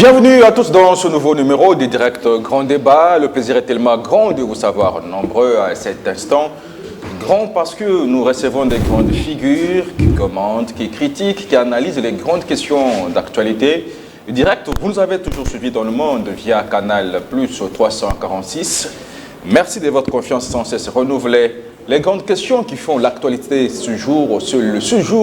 Bienvenue à tous dans ce nouveau numéro du Direct Grand Débat. Le plaisir est tellement grand de vous savoir nombreux à cet instant. Grand parce que nous recevons des grandes figures qui commentent, qui critiquent, qui analysent les grandes questions d'actualité. Le Direct, vous nous avez toujours suivis dans le monde via Canal Plus 346. Merci de votre confiance sans cesse renouvelée. Les grandes questions qui font l'actualité ce jour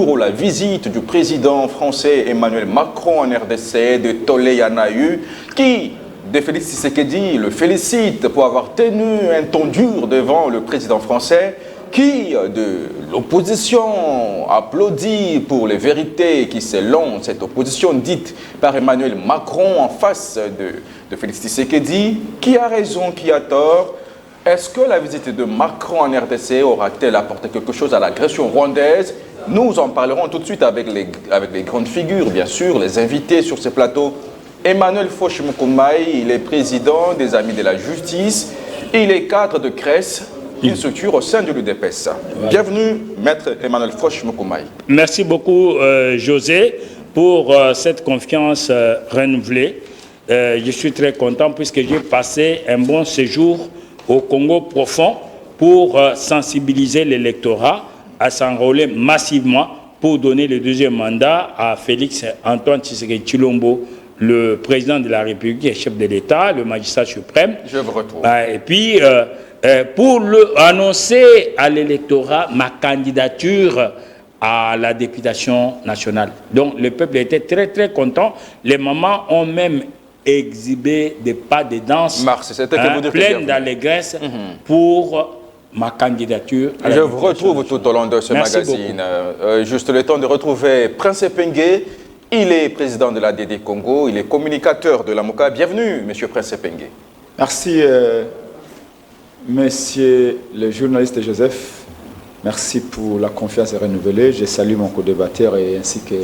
où la visite du président français Emmanuel Macron en RDC, de tollé y en a eu, qui, de Félix Tshisekedi, le félicite pour avoir tenu un ton dur devant le président français, qui, de l'opposition, applaudit pour les vérités qui, selon cette opposition dite par Emmanuel Macron en face de Félix Tshisekedi, qui a raison, qui a tort. Est-ce que la visite de Macron en RDC aura-t-elle apporté quelque chose à l'agression rwandaise? Nous en parlerons tout de suite avec les grandes figures, bien sûr, les invités sur ce plateau. Emmanuel Foch Mukumayi, il est président des Amis de la Justice. Il est cadre de CRES, une structure au sein de l'UDPS. Bienvenue, maître Emmanuel Foch Mukumayi. Merci beaucoup, José, pour cette confiance renouvelée. Je suis très content puisque j'ai passé un bon séjour au Congo profond pour sensibiliser l'électorat à s'enrôler massivement pour donner le deuxième mandat à Félix Antoine Tshisekedi Tshilombo, le président de la République et chef de l'État, le magistrat suprême. Je vous retrouve. Et puis, pour annoncer à l'électorat ma candidature à la députation nationale. Donc, le peuple était très, très content. Les mamans ont même exhiber des pas de danse pleines d'allégresse pour ma candidature. Je vous retrouve tout au long de ce magazine. Juste le temps de retrouver Prince Epenge. Il est président de l'ADD Congo, il est communicateur de la MOCA. Bienvenue, monsieur Prince Epenge. Merci, monsieur le journaliste Joseph. Merci pour la confiance renouvelée. Je salue mon co-débatteur et ainsi que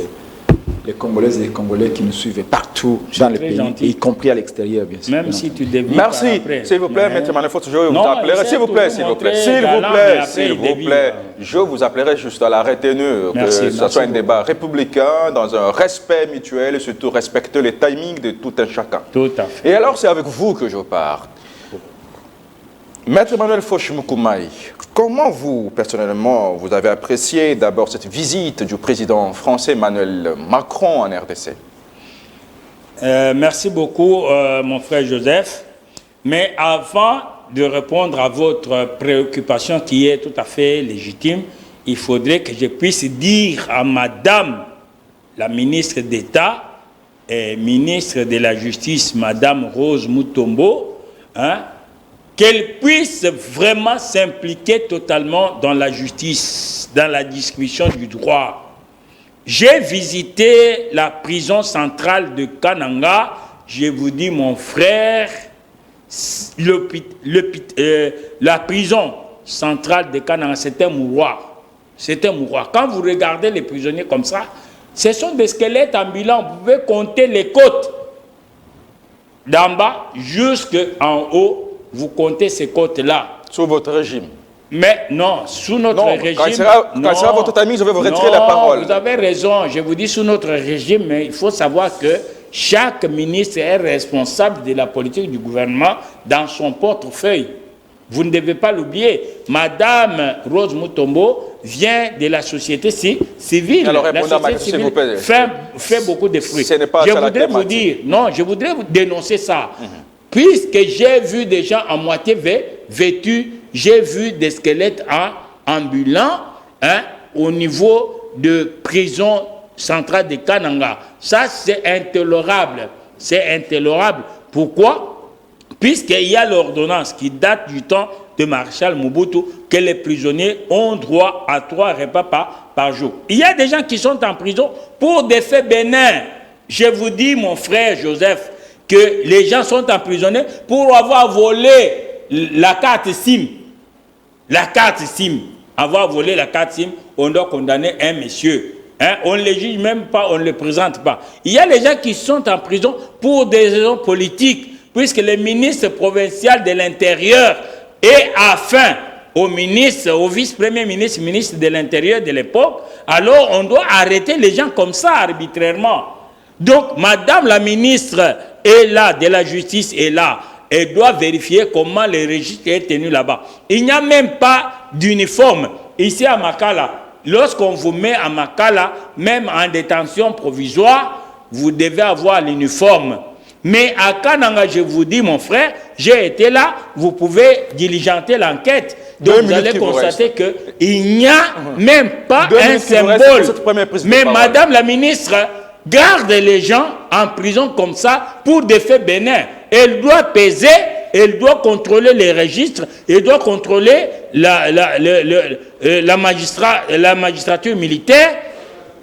les Congolaises et les Congolais qui nous suivent partout dans le pays, y compris à l'extérieur, bien sûr. Même si tu dévies. Merci. S'il vous plaît, maître Emmanuel Foch, je vous appellerai. S'il vous plaît, s'il vous plaît. S'il vous plaît, je vous appellerai juste à la retenue, que ce soit un débat républicain, dans un respect mutuel et surtout respecter les timings de tout un chacun. Tout à fait. Et alors, c'est avec vous que je pars. Maître Emmanuel Foch Mukumayi, comment vous, personnellement, vous avez apprécié d'abord cette visite du président français Emmanuel Macron en RDC? Merci beaucoup, mon frère Joseph. Mais avant de répondre à votre préoccupation qui est tout à fait légitime, il faudrait que je puisse dire à Madame la ministre d'État et ministre de la Justice, Madame Rose Mutombo, qu'elle puisse vraiment s'impliquer totalement dans la justice, dans la distribution du droit. J'ai visité la prison centrale de Kananga. Je vous dis, mon frère, la prison centrale de Kananga, c'est un mouroir. C'est un mouroir. Quand vous regardez les prisonniers comme ça, ce sont des squelettes ambulants. Vous pouvez compter les côtes d'en bas jusqu'en haut. Vous comptez ces côtes-là. Sous votre régime? Mais non, sous notre régime. Quand sera votre ami, je vais vous retirer la parole. Vous avez raison, je vous dis sous notre régime, mais il faut savoir que chaque ministre est responsable de la politique du gouvernement dans son portefeuille. Vous ne devez pas l'oublier. Madame Rose Mutombo vient de la société civile. Alors répondez à ma question, s'il vous plaît. Fait beaucoup de fruits. Ce n'est pas je voudrais vous dire, non, je voudrais vous dénoncer ça. Puisque j'ai vu des gens à moitié vêtus, j'ai vu des squelettes ambulants au niveau de prison centrale de Kananga. Ça, c'est intolérable. C'est intolérable. Pourquoi? Puisqu'il y a l'ordonnance qui date du temps de Marshal Mobutu que les prisonniers ont droit à 3 repas par jour. Il y a des gens qui sont en prison pour des faits bénins. Je vous dis, mon frère Joseph, que les gens sont emprisonnés pour avoir volé la carte SIM. La carte SIM. Avoir volé la carte SIM, on doit condamner un monsieur. On ne le juge même pas, on ne le présente pas. Il y a les gens qui sont en prison pour des raisons politiques, puisque le ministre provincial de l'Intérieur est afin au ministre, au vice-premier ministre, ministre de l'Intérieur de l'époque, alors on doit arrêter les gens comme ça arbitrairement. Donc, Madame la ministre est là, de la justice est là. Elle doit vérifier comment le registre est tenu là-bas. Il n'y a même pas d'uniforme. Ici à Makala, lorsqu'on vous met à Makala, même en détention provisoire, vous devez avoir l'uniforme. Mais à Kananga, je vous dis, mon frère, j'ai été là, vous pouvez diligenter l'enquête. Donc vous allez constater qu'il n'y a même pas un symbole. Mais Madame la ministre garde les gens en prison comme ça pour des faits bénins. Elle doit peser, elle doit contrôler les registres, elle doit contrôler la magistrature militaire,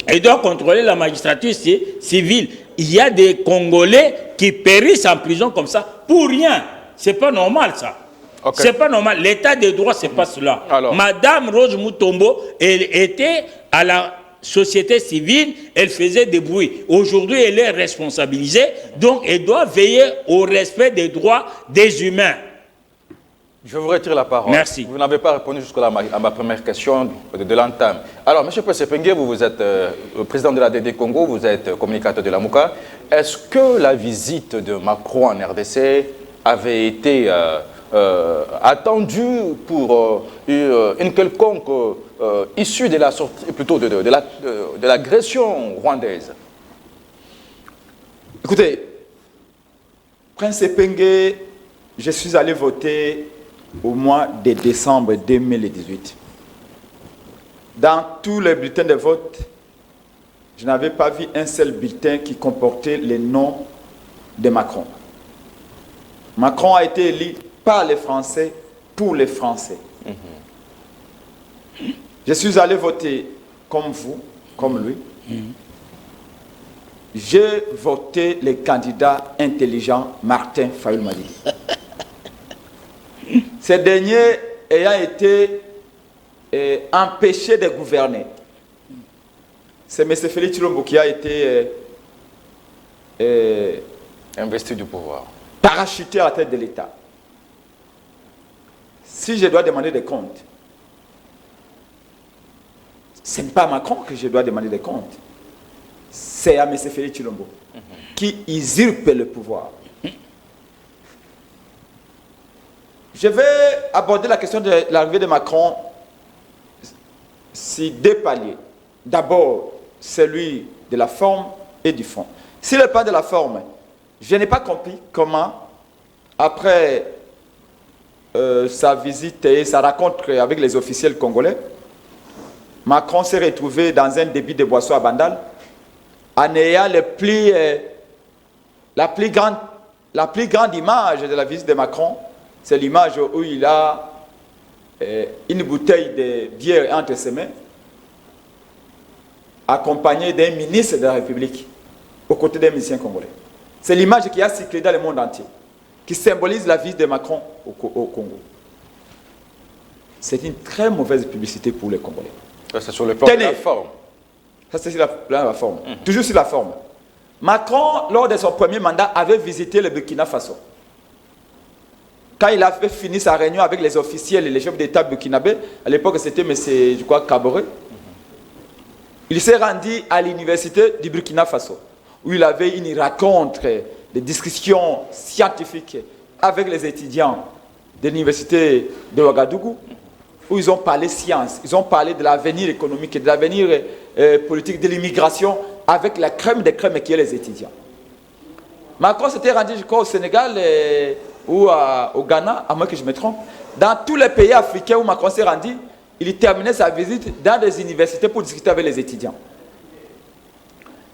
elle doit contrôler la magistrature civile. Il y a des Congolais qui périssent en prison comme ça pour rien. C'est pas normal ça. Okay. C'est pas normal. L'état de droit, c'est pas cela. Alors, Madame Rose Mutombo, elle était à la société civile, elle faisait des bruits. Aujourd'hui, elle est responsabilisée, donc elle doit veiller au respect des droits des humains. Je vous retire la parole. Merci. Vous n'avez pas répondu jusqu'à à ma première question de l'entame. Alors, M. Pessepengue, vous êtes président de la DD Congo, vous êtes communicateur de la MOUCA. Est-ce que la visite de Macron en RDC avait été attendue pour une quelconque issue de la sortie, plutôt de l'agression rwandaise? Écoutez, Prince Epengue, je suis allé voter au mois de décembre 2018. Dans tous les bulletins de vote, je n'avais pas vu un seul bulletin qui comportait le nom de Macron. Macron a été élu par les Français, pour les Français. Je suis allé voter comme vous, comme lui. J'ai voté le candidat intelligent Martin Fayulu-Madidi. Ce dernier ayant été empêché de gouverner. C'est M. Félix Tshilombo qui a été investi du pouvoir, parachuté à la tête de l'État. Si je dois demander des comptes, ce n'est pas à Macron que je dois demander des comptes. C'est à M. Félix Tshilombo qui usurpe le pouvoir. Je vais aborder la question de l'arrivée de Macron sur deux paliers. D'abord, celui de la forme et du fond. Si le pas de la forme, je n'ai pas compris comment, après sa visite et sa rencontre avec les officiels congolais, Macron s'est retrouvé dans un débit de boissons à Bandal, en ayant la plus grande image de la visite de Macron. C'est l'image où il a une bouteille de bière entre ses mains, accompagné d'un ministre de la République, aux côtés d'un musicien congolais. C'est l'image qui a circulé dans le monde entier, qui symbolise la visite de Macron au Congo. C'est une très mauvaise publicité pour les Congolais. C'est sur le plan de la forme. Ça, c'est sur la forme. Toujours sur la forme. Macron, lors de son premier mandat, avait visité le Burkina Faso. Quand il a fait finir sa réunion avec les officiels et les chefs d'État burkinabés, à l'époque c'était M. je crois, Kaboré, il s'est rendu à l'université du Burkina Faso, où il avait une rencontre, des discussions scientifiques avec les étudiants de l'université de Ouagadougou, où ils ont parlé science, ils ont parlé de l'avenir économique, de l'avenir politique, de l'immigration, avec la crème des crèmes qui est les étudiants. Macron s'était rendu, je crois, au Sénégal ou au Ghana, à moins que je me trompe. Dans tous les pays africains où Macron s'est rendu, il terminait sa visite dans des universités pour discuter avec les étudiants.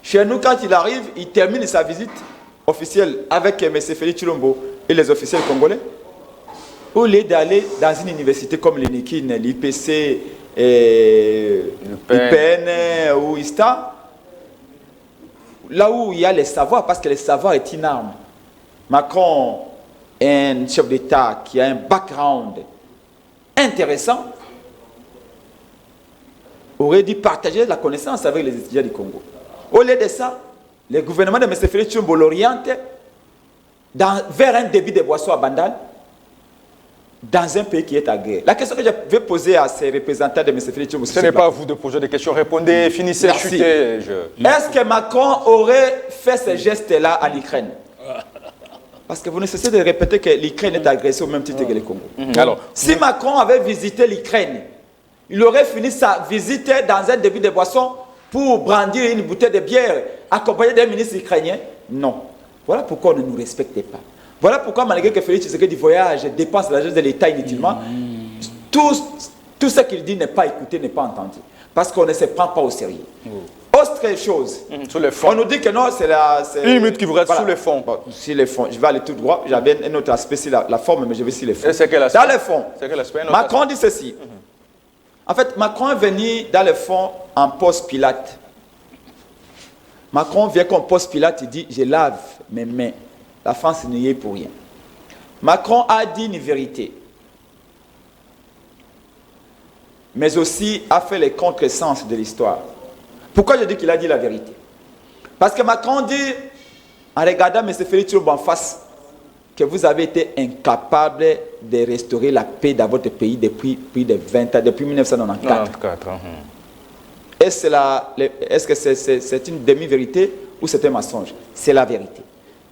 Chez nous, quand il arrive, il termine sa visite officielle avec M. Félix Tshilombo et les officiels congolais. Au lieu d'aller dans une université comme l'UNIKIN, l'IPC, l'UPN ou ISTA, là où il y a les savoirs, parce que le savoir est une arme. Macron est un chef d'État qui a un background intéressant, aurait dû partager la connaissance avec les étudiants du Congo. Au lieu de ça, le gouvernement de M. Félix Tshilombo l'oriente vers un débit de boissons à Bandal, dans un pays qui est agréé. La question que je vais poser à ces représentants de M. Félix Tshilombo, ce n'est pas à vous de poser des questions, répondez, finissez, merci. Chutez. Est-ce que Macron aurait fait ce geste-là en Ukraine? Parce que vous ne cessez de répéter que l'Ukraine est agressée au même titre que le Congo. Alors, si Macron avait visité l'Ukraine, il aurait fini sa visite dans un débit de boisson pour brandir une bouteille de bière accompagné d'un ministre ukrainien? Non. Voilà pourquoi on ne nous respecte pas. Voilà pourquoi, malgré que Félix Tshisekedi voyage, dépense l'argent de l'État inutilement, tout ce qu'il dit n'est pas écouté, n'est pas entendu. Parce qu'on ne se prend pas au sérieux. Autre chose, sous les fonds. On nous dit que non, c'est la... Une minute qui vous reste sous les fonds. Bon, sur les fonds, je vais aller tout droit. J'avais un autre aspect sur la forme, mais je vais sur les fonds. Et c'est quel aspect? Dans les fonds, Macron dit dit ceci. En fait, Macron est venu dans les fonds en poste Pilate. Macron vient comme poste Pilate, il dit, je lave mes mains. La France n'y est pour rien. Macron a dit une vérité, mais aussi a fait les contresens de l'histoire. Pourquoi je dis qu'il a dit la vérité? Parce que Macron dit, en regardant M. Félix Tshilombo en face, que vous avez été incapable de restaurer la paix dans votre pays depuis plus de 20 ans, depuis 1994. Est-ce que c'est une demi-vérité ou c'est un mensonge? C'est la vérité.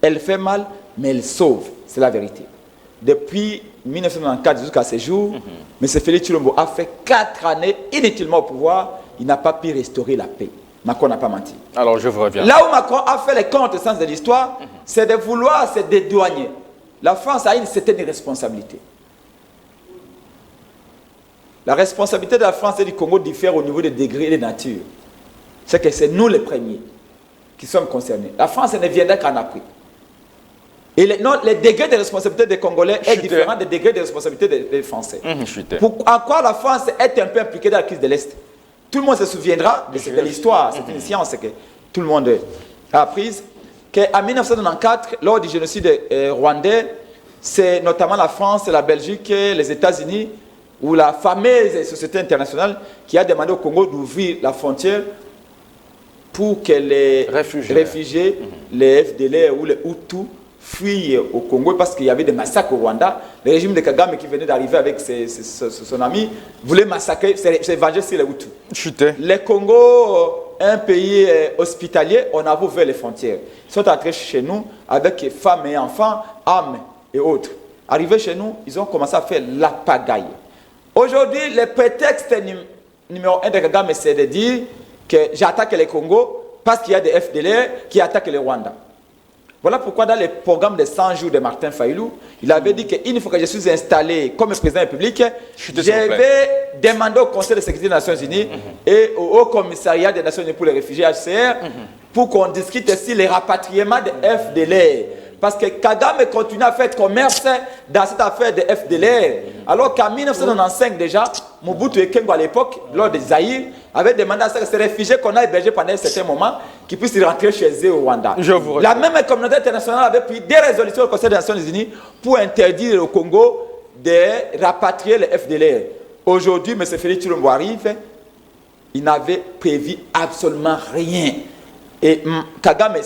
Elle fait mal, mais elle sauve. C'est la vérité. Depuis 1994 jusqu'à ce jour, M. Félix Tshilombo a fait 4 années inutilement au pouvoir. Il n'a pas pu restaurer la paix. Macron n'a pas menti. Alors je vous reviens. Là où Macron a fait les contresens de l'histoire, c'est de vouloir se dédouaner. La France a une certaine responsabilité. La responsabilité de la France et du Congo diffère au niveau des degrés et des natures. C'est que c'est nous les premiers qui sommes concernés. La France ne viendra qu'en appui. Et les degrés de responsabilité des Congolais est différent des degrés de responsabilité des Français. En quoi la France est un peu impliquée dans la crise de l'Est? Tout le monde se souviendra de l'histoire, c'est une science que tout le monde a apprise, qu'en 1994, lors du génocide rwandais, c'est notamment la France, la Belgique, les États-Unis, ou la fameuse société internationale qui a demandé au Congo d'ouvrir la frontière pour que les réfugiés, les FDLR ou les Hutus fuient au Congo parce qu'il y avait des massacres au Rwanda. Le régime de Kagame qui venait d'arriver avec son ami voulait massacrer, se venger sur les Hutus. Le Congo, un pays hospitalier, on a ouvert les frontières. Ils sont entrés chez nous avec femmes et enfants, âmes et autres. Arrivés chez nous, ils ont commencé à faire la pagaille. Aujourd'hui, le prétexte numéro 1 de Kagame, c'est de dire que j'attaque le Congo parce qu'il y a des FDLR qui attaquent le Rwanda. Voilà pourquoi dans le programme de 100 jours de Martin Fayulu, il avait dit qu'une fois que je suis installé comme président de la République, je vais demander au Conseil de sécurité des Nations Unies et au Haut Commissariat des Nations Unies pour les réfugiés HCR pour qu'on discute sur les rapatriements des FDLR. Parce que Kagame continue à faire commerce dans cette affaire de FDLR. Alors qu'en 1995 déjà, Mobutu Ekengo à l'époque, lors des Zaïre, avait demandé à ces réfugiés qu'on a hébergés pendant un certain moment qu'ils puissent rentrer chez eux au Rwanda. La même communauté internationale avait pris des résolutions au Conseil des Nations Unies pour interdire au Congo de rapatrier les FDLR. Aujourd'hui, M. Félix Tshilombo arrive, il n'avait prévu absolument rien. Et Kagame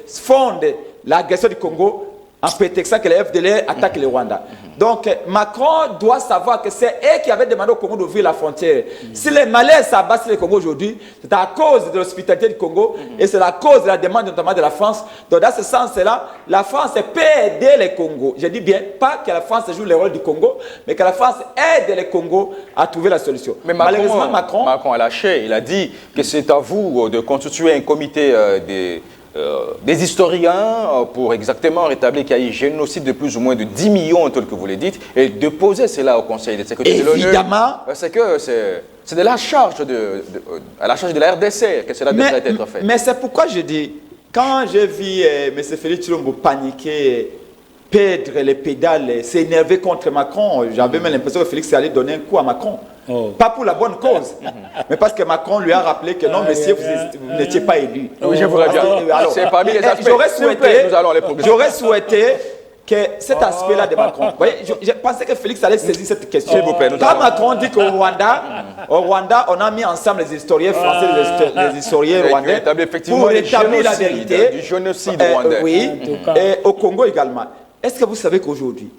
fonde l'agression du Congo en prétextant que les FDLR attaquent le Rwanda. Donc Macron doit savoir que c'est eux qui avaient demandé au Congo d'ouvrir la frontière. Si les Maliens s'abattent sur le Congo aujourd'hui, c'est à cause de l'hospitalité du Congo et c'est à cause de la demande notamment de la France. Donc dans ce sens-là, la France peut aider le Congo. Je dis bien, pas que la France joue le rôle du Congo, mais que la France aide le Congo à trouver la solution. Mais malheureusement, Macron a lâché. Il a dit que c'est à vous de constituer un comité des historiens pour exactement rétablir qu'il y a eu génocide de plus ou moins de 10 millions, tel que vous le dites, et de poser cela au Conseil de sécurité de l'ONU. Évidemment. C'est que c'est de la charge à la charge de la RDC que cela devrait être fait. Mais c'est pourquoi je dis, quand j'ai vu M. Félix Tshilombo paniquer, perdre les pédales, s'énerver contre Macron, j'avais même l'impression que Félix allait donner un coup à Macron. Pas pour la bonne cause, mais parce que Macron lui a rappelé que non, messieurs, vous n'étiez pas élu. Oui, je vous regarde. C'est parmi les aspects. J'aurais souhaité que cet aspect-là de Macron, voyez, je pensais que Félix allait saisir cette question. Quand Macron dit qu'au Rwanda, on a mis ensemble les historiens français, les historiens rwandais, pour rétablir la vérité du génocide rwandais. Oui, et au Congo également. Est-ce que vous savez qu'aujourd'hui,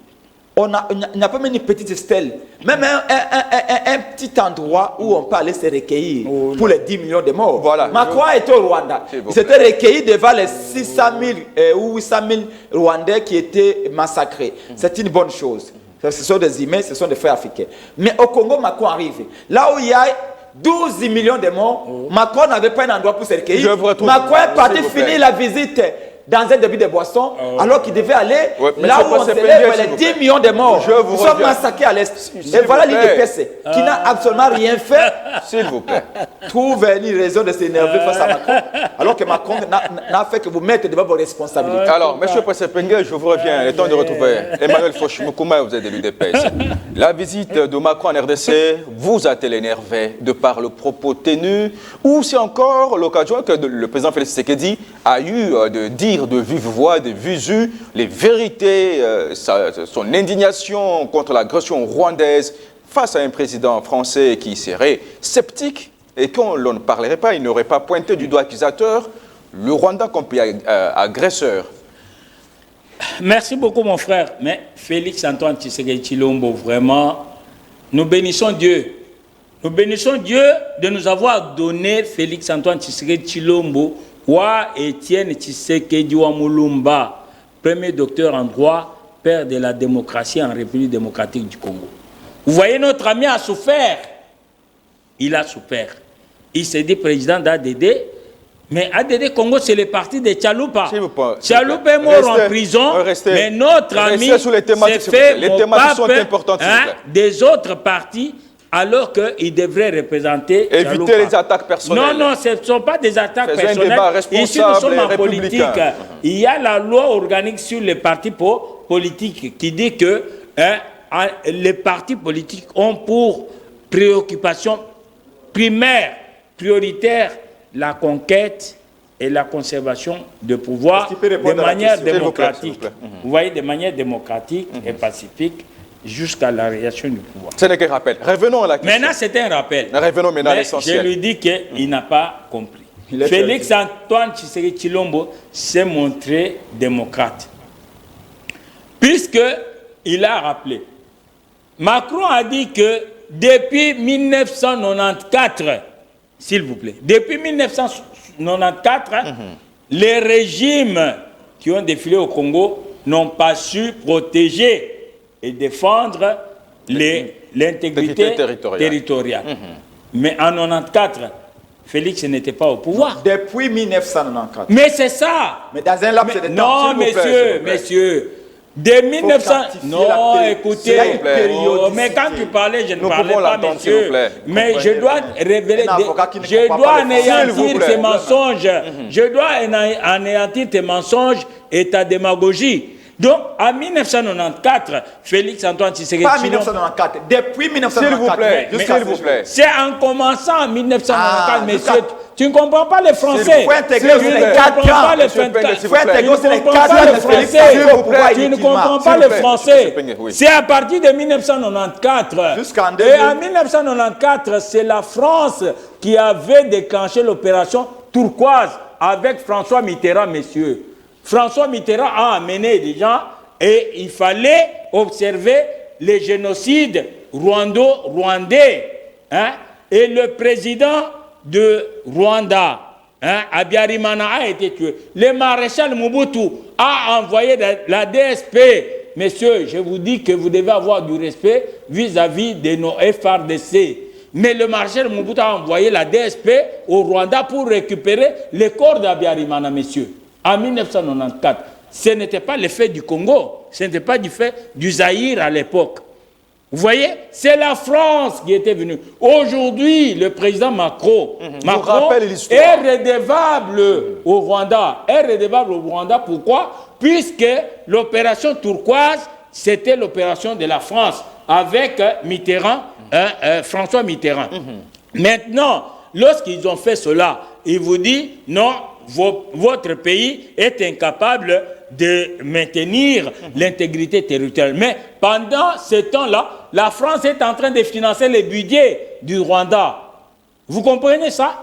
il n'y a pas même une petite stèle, même un petit endroit où on peut aller se recueillir pour les 10 millions de morts. Voilà. Macron était au Rwanda. Il s'était recueilli devant les 600 000 ou 800 000 Rwandais qui étaient massacrés. C'est une bonne chose. Ce sont des humains, ce sont des frères africains. Mais au Congo, Macron arrive. Là où il y a 12 millions de morts, Macron n'avait pas un endroit pour se recueillir. Macron est parti finir la visite dans un début de boisson, alors qu'il devait aller là où on célèbre les 10 millions de morts. Nous sommes massacrés à l'Est. Et voilà l'IDPS qui n'a absolument rien fait. S'il vous plaît. Trouve une raison de s'énerver face à Macron, alors que Macron n'a fait que vous mettre devant vos responsabilités. Alors, M. Passepengue, je vous reviens. Il est temps de retrouver Emmanuel Foch-Moukouma, vous êtes de l'UDPS. La visite de Macron en RDC vous a-t-elle énervé de par le propos ténu, ou c'est encore l'occasion que le président Félix Tshisekedi a eu de dire de vive voix, de visu, les vérités, son indignation contre l'agression rwandaise face à un président français qui serait sceptique et qu'on ne parlerait pas, il n'aurait pas pointé du doigt accusateur le Rwanda comme pays agresseur. Merci beaucoup mon frère, mais Félix Antoine Tshisekedi Tshilombo, vraiment, nous bénissons Dieu. Nous bénissons Dieu de nous avoir donné Félix Antoine Tshisekedi Tshilombo, Wa Étienne Tshisekedi Mulumba, premier docteur en droit, père de la démocratie en République démocratique du Congo. Vous voyez, notre ami a souffert. Il a souffert. Il s'est dit président d'ADD, mais ADD Congo, c'est le parti de Tchaloupa. Tchaloupa est mort en prison, mais notre ami s'est fait les thématiques sont importantes, des autres partis, alors qu'il devrait représenter éviter Tchaloupa. Les attaques personnelles. Non, ce ne sont pas des attaques personnelles. Ici, nous sommes en politique. Il y a la loi organique sur les partis politiques qui dit que les partis politiques ont pour préoccupation primaire, prioritaire, la conquête et la conservation de pouvoir de manière démocratique. Vous voyez, de manière démocratique et pacifique, jusqu'à la réalisation du pouvoir. Ce n'est qu'un rappel. Revenons à la question. Maintenant, c'est un rappel. Revenons maintenant à l'essentiel. Je lui dis qu'il n'a pas compris. Félix Antoine Tshisekedi Tshilombo s'est montré démocrate. Puisqu'il a rappelé, Macron a dit que depuis 1994, s'il vous plaît, depuis 1994, les régimes qui ont défilé au Congo n'ont pas su protéger et défendre l'intégrité territoriale. Mais en 1994, Félix n'était pas au pouvoir. Depuis 1994. Mais c'est ça. Mais dans un laps de temps. Non, messieurs. De 1900... Non, écoutez. Mais quand tu parlais, je ne parlais pas, messieurs. Mais je dois révéler... Je dois anéantir tes mensonges. Je dois anéantir tes mensonges et ta démagogie. Donc, en 1994, Félix Antoine Tshisekedi... Pas 1994, depuis 1994. S'il vous plaît. C'est en commençant en 1994, messieurs. Tu ne comprends pas les Français. Il faut intégrer aussi les 4 ans. Tu ne comprends pas les Français. C'est à partir de 1994. Et en 1994, c'est la France qui avait déclenché l'opération turquoise avec François Mitterrand, messieurs. François Mitterrand a amené des gens et il fallait observer les génocides rwandais. Et le président de Rwanda, Habyarimana, a été tué. Le maréchal Mobutu a envoyé la DSP. Messieurs, je vous dis que vous devez avoir du respect vis-à-vis de nos FRDC. Mais le maréchal Mobutu a envoyé la DSP au Rwanda pour récupérer les corps d'Habyarimana, messieurs. En 1994, ce n'était pas l'effet du Congo, ce n'était pas du fait du Zaïre à l'époque. Vous voyez, c'est la France qui était venue. Aujourd'hui, le président Macron est redevable au Rwanda. Pourquoi? Puisque l'opération turquoise, c'était l'opération de la France avec Mitterrand, François Mitterrand. Maintenant, lorsqu'ils ont fait cela, ils vous disent non, votre pays est incapable de maintenir l'intégrité territoriale. Mais pendant ce temps-là, la France est en train de financer le budget du Rwanda. Vous comprenez ça?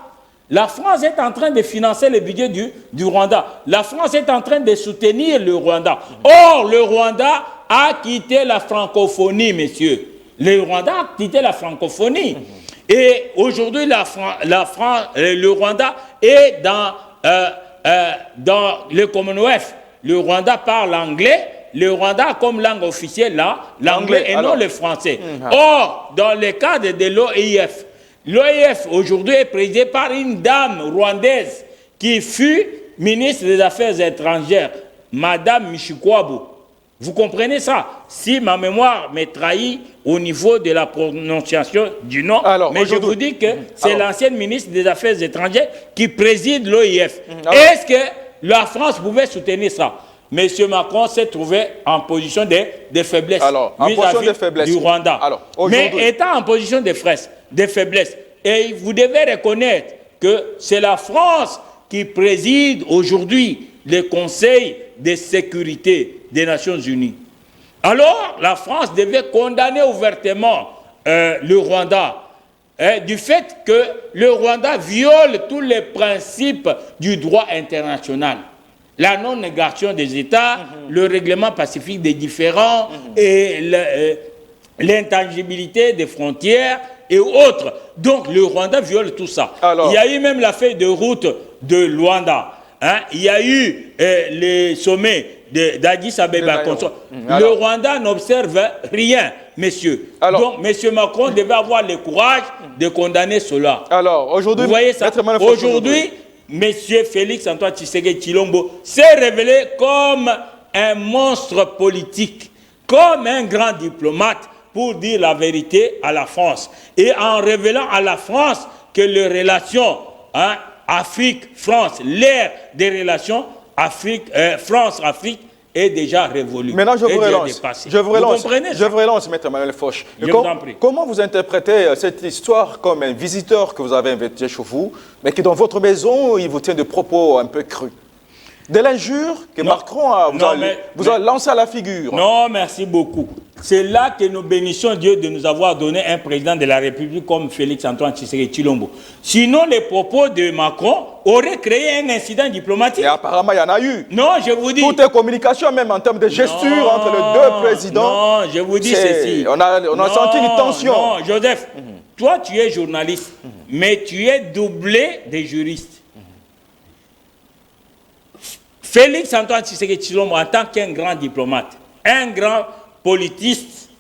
La France est en train de financer le budget du Rwanda. La France est en train de soutenir le Rwanda. Or, le Rwanda a quitté la francophonie, messieurs. Le Rwanda a quitté la francophonie. Et aujourd'hui, le Rwanda est dans le Commonwealth. Le Rwanda parle anglais. Le Rwanda a comme langue officielle l'anglais et non le français. Or, dans le cadre de l'OIF, l'OIF aujourd'hui est présidé par une dame rwandaise qui fut ministre des Affaires étrangères, Madame Michikwabu. Vous comprenez ça? Si ma mémoire me trahit au niveau de la prononciation du nom, mais je vous dis que c'est l'ancienne ministre des Affaires étrangères qui préside l'OIF. Est-ce que la France pouvait soutenir ça? Monsieur Macron s'est trouvé en position de faiblesse vis-à-vis du Rwanda. Mais étant en position de faiblesse, et vous devez reconnaître que c'est la France qui préside aujourd'hui le Conseil de sécurité des Nations Unies. Alors, la France devait condamner ouvertement le Rwanda du fait que le Rwanda viole tous les principes du droit international. La non-négation des États, le règlement pacifique des différends et l'intangibilité des frontières et autres. Donc le Rwanda viole tout ça. Il y a eu même la feuille de route de Luanda. Il y a eu les sommets d'Addis Abeba. Le Rwanda n'observe rien, messieurs. Donc M. Macron devait avoir le courage de condamner cela. Alors aujourd'hui, vous voyez ça? Aujourd'hui, Monsieur Félix Antoine Tshisekedi Tshilombo s'est révélé comme un monstre politique, comme un grand diplomate pour dire la vérité à la France. Et en révélant à la France que les relations Afrique-France, l'ère des relations France-Afrique est déjà révolue. Maintenant, je vous relance, Maître Emmanuel Foch. Comment vous interprétez cette histoire comme un visiteur que vous avez invité chez vous, mais qui dans votre maison, il vous tient des propos un peu crus? De l'injure que Macron vous a lancé à la figure. Non, merci beaucoup. C'est là que nous bénissons Dieu de nous avoir donné un président de la République comme Félix Antoine Tshisekedi Tshilombo. Sinon, les propos de Macron auraient créé un incident diplomatique. Et apparemment, il y en a eu. Non, je vous dis... Toute communication, même en termes de gesture entre les deux présidents. Non, je vous dis ceci. On a senti une tension. Non, Joseph, toi, tu es journaliste, mais tu es doublé des juristes. Félix Antoine Tshisekedi Tshilombo, en tant qu'un grand diplomate, un grand politiste,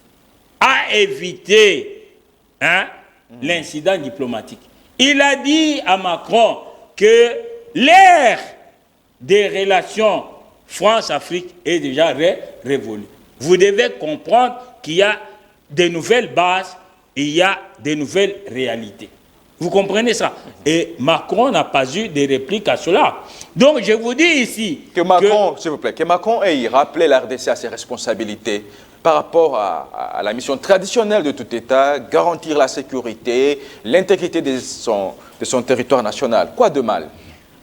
a évité l'incident diplomatique. Il a dit à Macron que l'ère des relations France-Afrique est déjà révolue. Vous devez comprendre qu'il y a de nouvelles bases et il y a de nouvelles réalités. Vous comprenez ça? Et Macron n'a pas eu de réplique à cela. Donc je vous dis ici que Macron, s'il vous plaît, que Macron ait rappelé la RDC à ses responsabilités par rapport à la mission traditionnelle de tout État, garantir la sécurité, l'intégrité de son territoire national. Quoi de mal?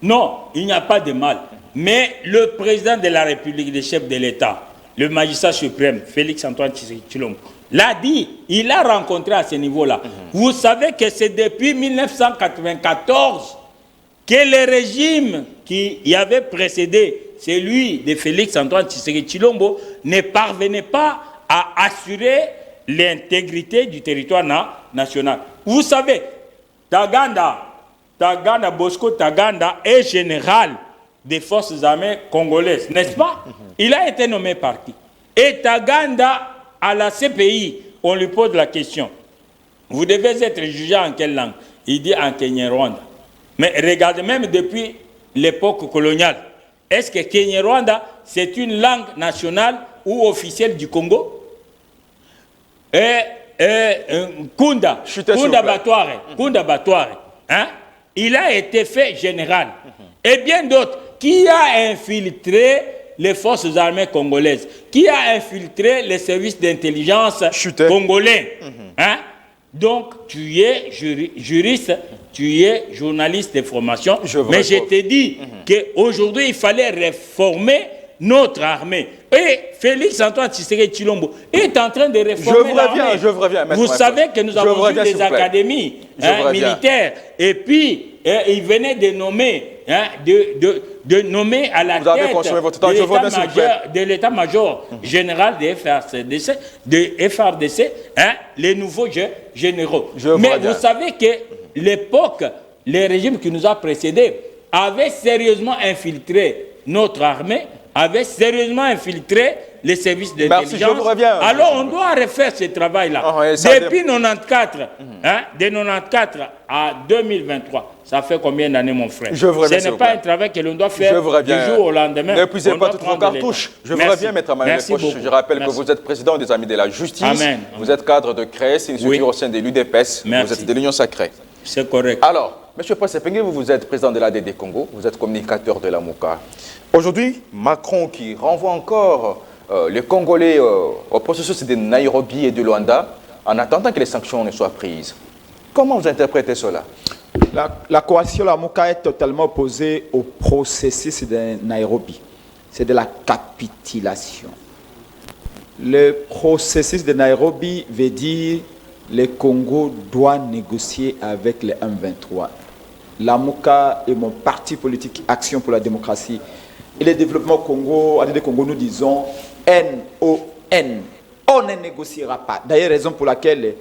Non, il n'y a pas de mal. Mais le président de la République, le chef de l'État, le magistrat suprême, Félix Antoine Tshisekedi Tshilombo, l'a dit, il a rencontré à ce niveau-là. Vous savez que c'est depuis 1994 que le régime qui y avait précédé celui de Félix Antoine Tshisekedi Tshilombo ne parvenait pas à assurer l'intégrité du territoire national. Vous savez, Bosco Taganda est général des forces armées congolaises, n'est-ce pas? Il a été nommé parti. Et Taganda, à la CPI, on lui pose la question. Vous devez être jugé en quelle langue? Il dit en Kinyarwanda. Mais regardez, même depuis l'époque coloniale, est-ce que Kinyarwanda, c'est une langue nationale ou officielle du Congo? Kunda Batware, il a été fait général. Et bien d'autres, qui a infiltré les forces armées congolaises, qui a infiltré les services d'intelligence congolais. Donc, tu es juriste, tu es journaliste de formation, mais je te dis qu'aujourd'hui, il fallait réformer notre armée. Et Félix Antoine Tshisekedi Tshilombo est en train de réformer l'armée. Je reviens. Vous savez que nous avons eu des académies militaires. Et puis, il venait de nommer, de nommer à la tête de l'état-major général des FRDC, les nouveaux généraux. Mais vous savez que l'époque, les régimes qui nous ont précédés avaient sérieusement infiltré notre armée, avaient sérieusement infiltré les services d'intelligence. Alors on doit refaire ce travail-là. Depuis 1994, de 1994 à 2023, ça fait combien d'années, mon frère? Ce n'est pas un travail que l'on doit faire du jour au lendemain. N'épuisez pas toutes vos cartouches. Je vous reviens, Maître Emmanuel Poche. Je rappelle que vous êtes président des Amis de la Justice. Amen. Vous êtes cadre de CRES, une structure au sein de l'UDPS. Vous êtes de l'Union Sacrée. C'est correct. Alors, M. Passe-Pengue, vous êtes président de l'ADD Congo, vous êtes communicateur de la MOUCA. Aujourd'hui, Macron qui renvoie encore les Congolais au processus de Nairobi et de Luanda en attendant que les sanctions ne soient prises. Comment vous interprétez cela? La coalition La MOUCA est totalement opposée au processus de Nairobi. C'est de la capitulation. Le processus de Nairobi veut dire que le Congo doit négocier avec les M23. La MOUCA est mon parti politique Action pour la démocratie et le développement au Congo. À Congo, nous disons N-O-N. On ne négociera pas. D'ailleurs, raison pour laquelle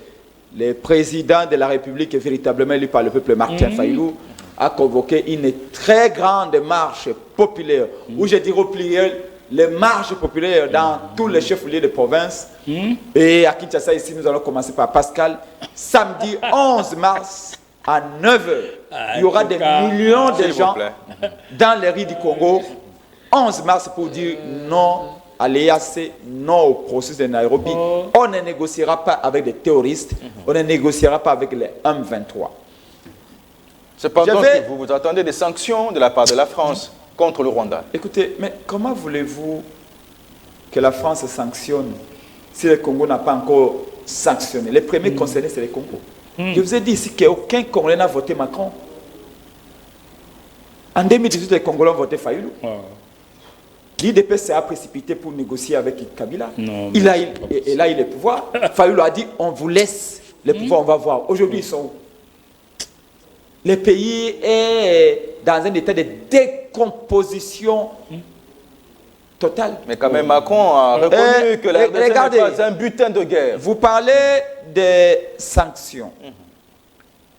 le président de la République, véritablement élu par le peuple, Martin Fayulu, a convoqué une très grande marche populaire, où je dirais au pluriel, les marches populaires dans tous les chefs-lieux de province. Et à Kinshasa, ici, nous allons commencer par Pascal. Samedi 11 mars, à 9h, il y aura des millions de gens dans les rues du Congo. 11 mars pour dire non à l'EAC, non au processus de Nairobi. On ne négociera pas avec des terroristes, on ne négociera pas avec les M23. Cependant, que vous attendez des sanctions de la part de la France contre le Rwanda. Écoutez, mais comment voulez-vous que la France sanctionne si le Congo n'a pas encore sanctionné? Les premiers concernés, c'est le Congo. Je vous ai dit ici qu'aucun Congolais n'a voté Macron. En 2018, les Congolais ont voté Fayulu. L'IDP s'est précipité pour négocier avec Kabila. Et là, il a le pouvoir. Fayulu a dit, on vous laisse le pouvoir, on va voir. Aujourd'hui, ils sont où? Le pays est dans un état de décomposition totale. Mais quand même, Macron a reconnu que la RDC n'est pas un butin de guerre. Vous parlez des sanctions.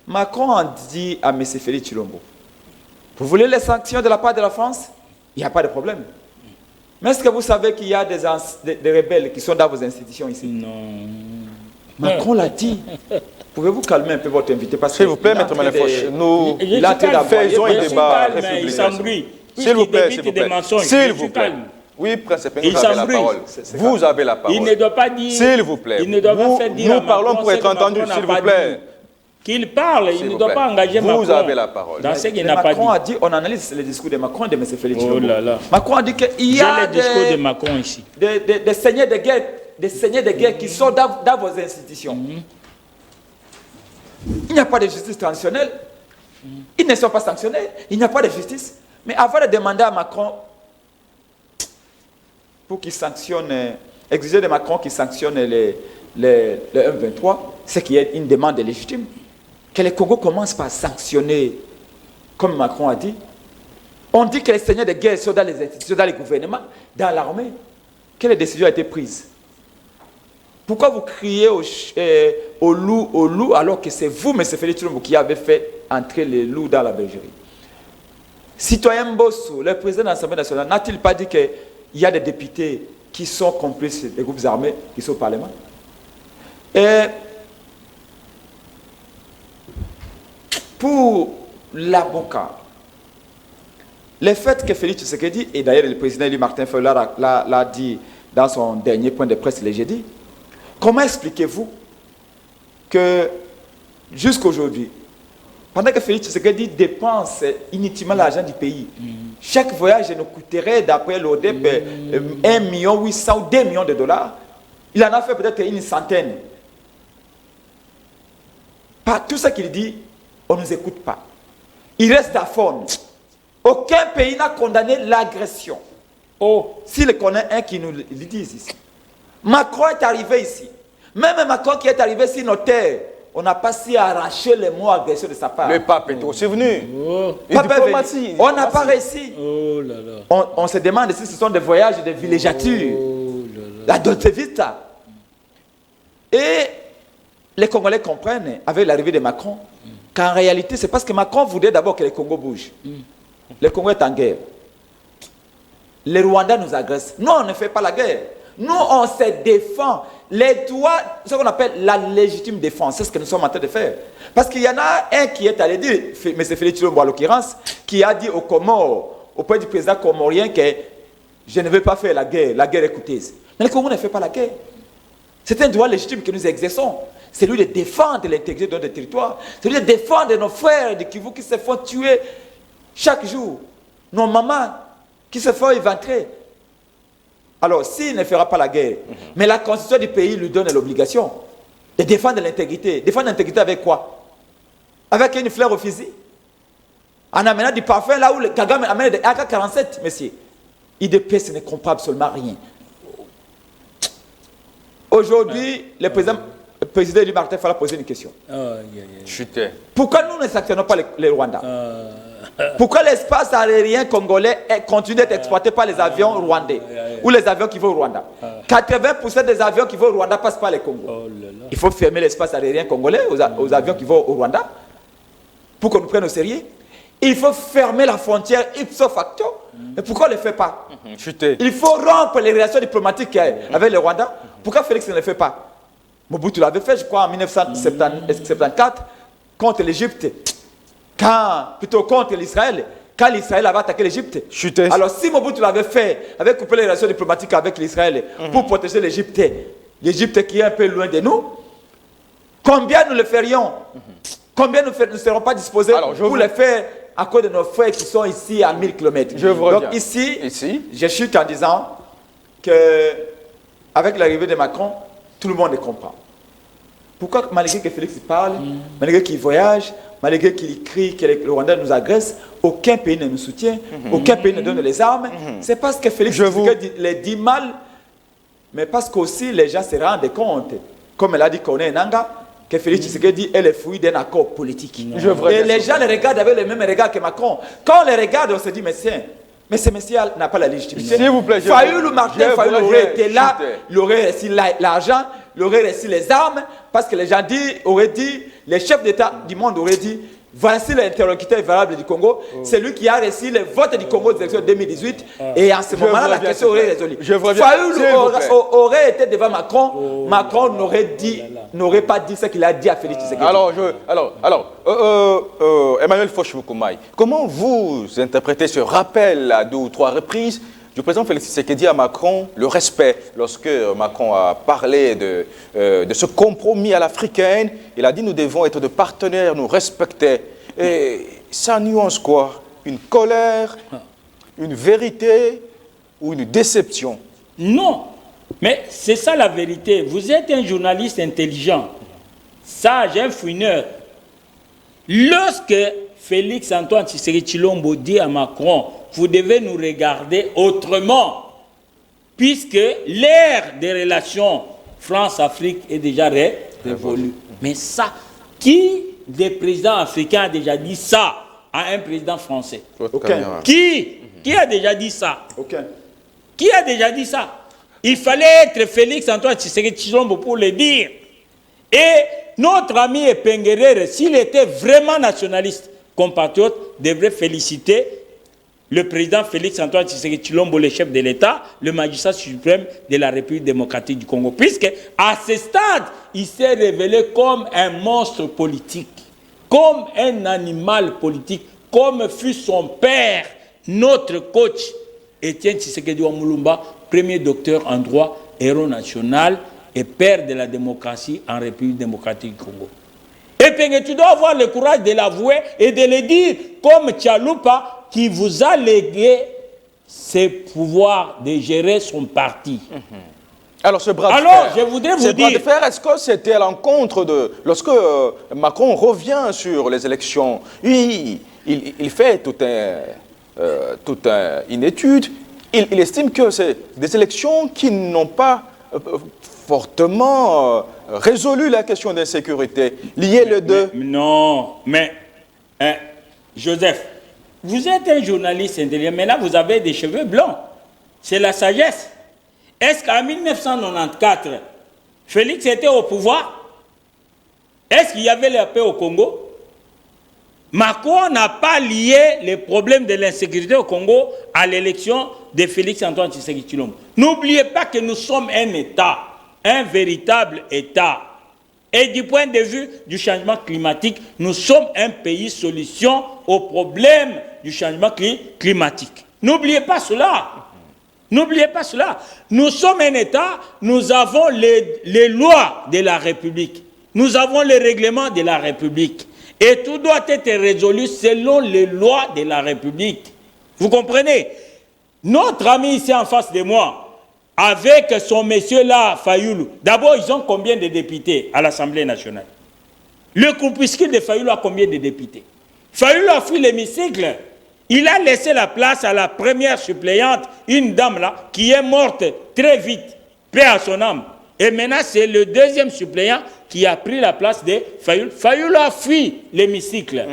Macron a dit à M. Félix Tshilombo, vous voulez les sanctions de la part de la France? Il n'y a pas de problème. Mais est-ce que vous savez qu'il y a des rebelles qui sont dans vos institutions ici? Non. Macron l'a dit. Pouvez-vous calmer un peu votre invité? S'il vous plaît, Maître Emmanuel Poche, nous faisons un débat républicain. S'il vous plaît, s'il vous plaît. S'il vous plaît. Oui, Prince Pengou, vous avez la parole. Vous avez la parole. Il ne doit pas dire... S'il vous plaît. Il ne doit pas faire dire nous parlons pour être entendus, s'il vous plaît. Qu'il parle, il ne doit pas engager Macron. Vous avez la parole. Dans ce qu'il n'a pas dit. Macron a dit, on analyse les discours de Macron et de M. Félix Tshilombo. Oh là là. Macron a dit qu'il y a des discours de Macron ici. Des seigneurs de guerre, qui sont dans vos institutions. Il n'y a pas de justice traditionnelle. Ils ne sont pas sanctionnés. Il n'y a pas de justice. Mais avant de demander à Macron pour qu'il sanctionne, exiger de Macron qu'il sanctionne les M23, c'est qu'il y a une demande légitime. Que le Congo commence par sanctionner, comme Macron a dit. On dit que les seigneurs de guerre sont dans les institutions, dans les gouvernements, dans l'armée. Quelle décision a été prise? Pourquoi vous criez au loup, alors que c'est vous, M. Félix Tshilombo, qui avez fait entrer les loups dans la bergerie? Citoyen Mbosso, le président de l'Assemblée nationale, n'a-t-il pas dit qu'il y a des députés qui sont complices des groupes armés, qui sont au Parlement? Et pour la MOUCA, le fait que Félix Tshisekedi, et d'ailleurs le président élu Martin Fayulu l'a dit dans son dernier point de presse le jeudi, comment expliquez-vous que jusqu'aujourd'hui, pendant que Félix Tshisekedi dépense inutilement l'argent du pays, chaque voyage nous coûterait, d'après l'ODEP, 1 800 000 ou 2 millions de dollars, il en a fait peut-être une centaine. Par tout ce qu'il dit, on ne nous écoute pas. Il reste à fond. Aucun pays n'a condamné l'agression. Oh, s'il connaît un qui nous le dise ici. Macron est arrivé ici. Même Macron qui est arrivé sur nos terres, on n'a pas su arracher les mots agressifs de sa part. Le pape est aussi venu. Diplomatie. On n'a pas réussi. Oh là là. On se demande si ce sont des voyages de villégiature. Oh là là. La Dolce Vita. Et les Congolais comprennent, avec l'arrivée de Macron, qu'en réalité, c'est parce que Macron voulait d'abord que le Congo bouge. Le Congo est en guerre. Les Rwandais nous agressent. Nous, on ne fait pas la guerre. Nous, on se défend. Les droits, ce qu'on appelle la légitime défense, c'est ce que nous sommes en train de faire. Parce qu'il y en a un qui est allé dire, M. Félix Tshilombo en l'occurrence, qui a dit aux Comores, auprès du président comorien, que je ne veux pas faire la guerre est coûteuse. Mais le Congo ne fait pas la guerre. C'est un droit légitime que nous exerçons. C'est lui de défendre l'intégrité de notre territoire. C'est lui de défendre nos frères de Kivu qui se font tuer chaque jour. Nos mamans qui se font éventrer. Alors, s'il ne fera pas la guerre, mais la constitution du pays lui donne l'obligation de défendre l'intégrité. Défendre l'intégrité avec quoi? Avec une fleur au fusil? En amenant du parfum là où le Kagame amène des AK-47, monsieur. IDPS ne comprend absolument rien. Aujourd'hui, le président Elie Martin Fayulu a posé une question. Chuté. Pourquoi nous ne sanctionnons pas les Rwandais? Pourquoi l'espace aérien congolais continue d'être exploité par les avions rwandais ou les avions qui vont au Rwanda? 80% des avions qui vont au Rwanda passent par les Congo. Il faut fermer l'espace aérien congolais aux avions qui vont au Rwanda pour qu'on nous prenne au sérieux. Il faut fermer la frontière ipso facto. Mais pourquoi on ne le fait pas? Chuté. Il faut rompre les relations diplomatiques avec le Rwanda. Pourquoi Félix ne le fait pas? Mobutu l'avait fait, je crois, en 1974 contre l'Égypte. Plutôt contre l'Israël, quand l'Israël avait attaqué l'Égypte. Alors si Mobutu l'avait fait, avait coupé les relations diplomatiques avec l'Israël pour protéger l'Égypte qui est un peu loin de nous, combien nous le ferions? Combien nous ne serons pas disposés pour le faire à cause de nos frères qui sont ici à 1000 km? Donc ici, je chute en disant que avec l'arrivée de Macron, tout le monde comprend. Pourquoi, malgré que Félix parle, malgré qu'il voyage, malgré qu'il crie que le Rwanda nous agresse, aucun pays ne nous soutient, aucun pays ne donne les armes. C'est parce que Félix les dit mal, mais parce qu'aussi les gens se rendent compte, comme elle a dit Corneille Nangaa, que Félix Tshisekedi est le fruit d'un accord politique. Et les gens le regardent avec le même regard que Macron. Quand on les regarde, on se dit, mais ce monsieur n'a pas la légitimité. S'il vous plaît, Fayulu aurait été là, il aurait reçu l'argent, il aurait reçu les armes, parce que les gens auraient dit, les chefs d'État du monde auraient dit, voici l'interlocuteur valable du Congo, c'est lui qui a reçu le vote du Congo aux élections 2018, et en ce moment-là, la question aurait résolu. Fayulu aurait été devant Macron, Macron n'aurait pas dit ce qu'il a dit à Félix Tshisekedi. Emmanuel Foch-Mukumaï, comment vous interprétez ce rappel à 2 ou 3 reprises du président Félix Tshisekedi à Macron, le respect, lorsque Macron a parlé de ce compromis à l'africaine, il a dit nous devons être de partenaires, nous respecter. Et ça nuance quoi? Une colère, une vérité ou une déception? Non, mais c'est ça la vérité. Vous êtes un journaliste intelligent, sage, un fouineur. Lorsque Félix Antoine Tshisekedi Tshilombo dit à Macron, vous devez nous regarder autrement, puisque l'ère des relations France-Afrique est déjà révolue. Mais ça, qui des présidents africains a déjà dit ça à un président français? Qui a déjà dit ça? Qui a déjà dit ça? Il fallait être Félix Antoine Tshisekedi Tshilombo pour le dire. Et notre ami Epengerere, s'il était vraiment nationaliste, compatriote, devrait féliciter le président Félix Antoine Tshisekedi Tshilombo, le chef de l'État, le magistrat suprême de la République démocratique du Congo. Puisque à ce stade, il s'est révélé comme un monstre politique, comme un animal politique, comme fut son père, notre coach, Étienne Tshisekedi Wamulumba, premier docteur en droit, héros national et père de la démocratie en République démocratique du Congo. Et puis tu dois avoir le courage de l'avouer et de le dire, comme Tchaloupa, qui vous a légué ses pouvoirs de gérer son parti. Alors, ce bras de fer, je voudrais vous dire... Est-ce que c'était à l'encontre de... Lorsque Macron revient sur les élections, il fait toute une étude il estime que c'est des élections qui n'ont pas fortement résolu la question d'insécurité. Liées les deux. Non, mais Joseph, vous êtes un journaliste intelligent, mais là vous avez des cheveux blancs. C'est la sagesse. Est-ce qu'en 1994, Félix était au pouvoir? Est-ce qu'il y avait la paix au Congo? Macron n'a pas lié les problèmes de l'insécurité au Congo à l'élection de Félix-Antoine Tshisekedi Tshilombo. N'oubliez pas que nous sommes un État, un véritable État. Et du point de vue du changement climatique, nous sommes un pays solution aux problèmes du changement climatique. N'oubliez pas cela. N'oubliez pas cela. Nous sommes un État, nous avons les lois de la République. Nous avons les règlements de la République. Et tout doit être résolu selon les lois de la République. Vous comprenez? Notre ami ici en face de moi, avec son monsieur-là, Fayoulou, d'abord, ils ont combien de députés à l'Assemblée nationale? Le groupuscule de Fayoulou a combien de députés? Fayoulou a fui l'hémicycle. Il a laissé la place à la première suppléante, une dame là, qui est morte très vite. Paix à son âme. Et maintenant, c'est le deuxième suppléant qui a pris la place de Fayoulou. Fayoulou a fui l'hémicycle.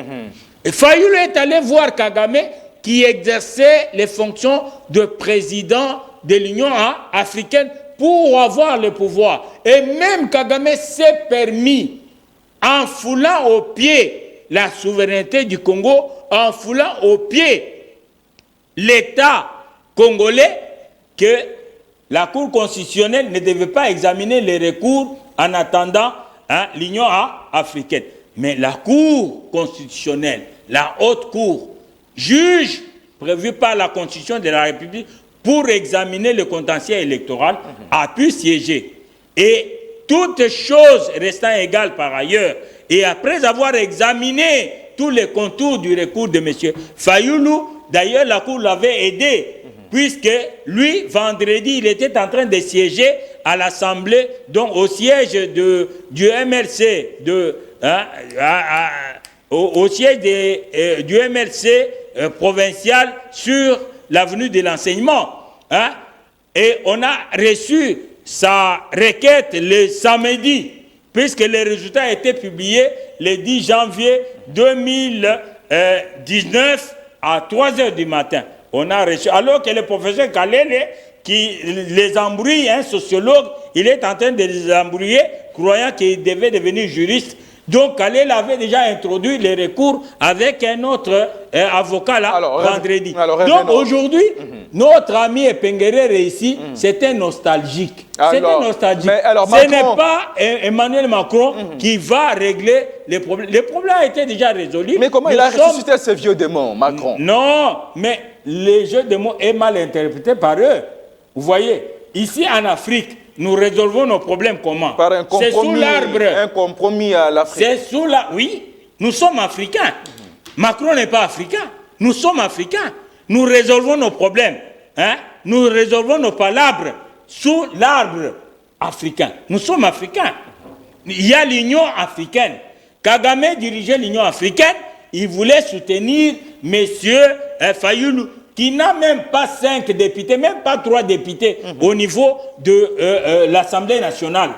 Et Fayoulou est allé voir Kagame qui exerçait les fonctions de président de l'Union africaine pour avoir le pouvoir. Et même Kagame s'est permis, en foulant au pied la souveraineté du Congo, en foulant au pied l'État congolais, que la Cour constitutionnelle ne devait pas examiner les recours en attendant l'Union africaine. Mais la Cour constitutionnelle, la haute cour, juge prévu par la Constitution de la République pour examiner le contentieux électoral, a pu siéger. Et toutes choses restant égales par ailleurs, et après avoir examiné tous les contours du recours de M. Fayoulou, d'ailleurs la Cour l'avait aidé, puisque lui, vendredi, il était en train de siéger à l'Assemblée, donc au siège du MLC, au siège du MLC provincial sur l'avenue de l'enseignement. Et on a reçu sa requête le samedi, puisque les résultats étaient publiés le 10 janvier 2019 à 3 h du matin. On a reçu, alors que le professeur Kalele, qui les embrouille, un sociologue, il est en train de les embrouiller, croyant qu'il devait devenir juriste. Donc Kalele avait déjà introduit les recours avec un autre avocat là, vendredi. Donc aujourd'hui, notre ami Epenguerere ici, c'est un nostalgique. C'est un nostalgique. Ce n'est pas Emmanuel Macron qui va régler les problèmes. Les problèmes ont été déjà résolus. Mais comment il a ressuscité ces vieux démons, Macron? Non, mais les jeux de mots est mal interprété par eux. Vous voyez, ici en Afrique, nous résolvons nos problèmes comment? Par un compromis, c'est sous l'arbre. Un compromis à l'Afrique. C'est sous la... Oui, nous sommes africains. Macron n'est pas africain. Nous sommes africains. Nous résolvons nos problèmes. Nous résolvons nos palabres sous l'arbre africain. Nous sommes africains. Il y a l'Union africaine. Kagame dirigeait l'Union africaine. Il voulait soutenir M. Fayoulou, qui n'a même pas 5 députés, même pas 3 députés au niveau de l'Assemblée nationale.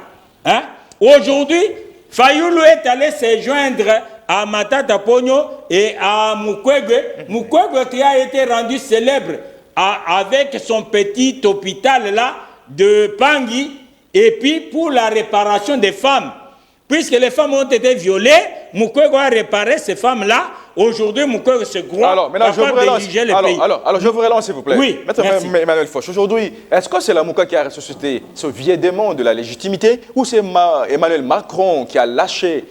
Aujourd'hui, Fayoulou est allé se joindre à Matata Pogno et à Mukwege. Mukwege qui a été rendu célèbre avec son petit hôpital là de Pangui, et puis pour la réparation des femmes. Puisque les femmes ont été violées, Mukwege a réparé ces femmes-là. Aujourd'hui, Mukwege se croit capable de diriger le pays. Alors, je vous relance, s'il vous plaît. Oui, Maître Emmanuel Foch, aujourd'hui, est-ce que c'est la Mouka qui a ressuscité ce vieux démon de la légitimité, ou c'est Emmanuel Macron qui a lâché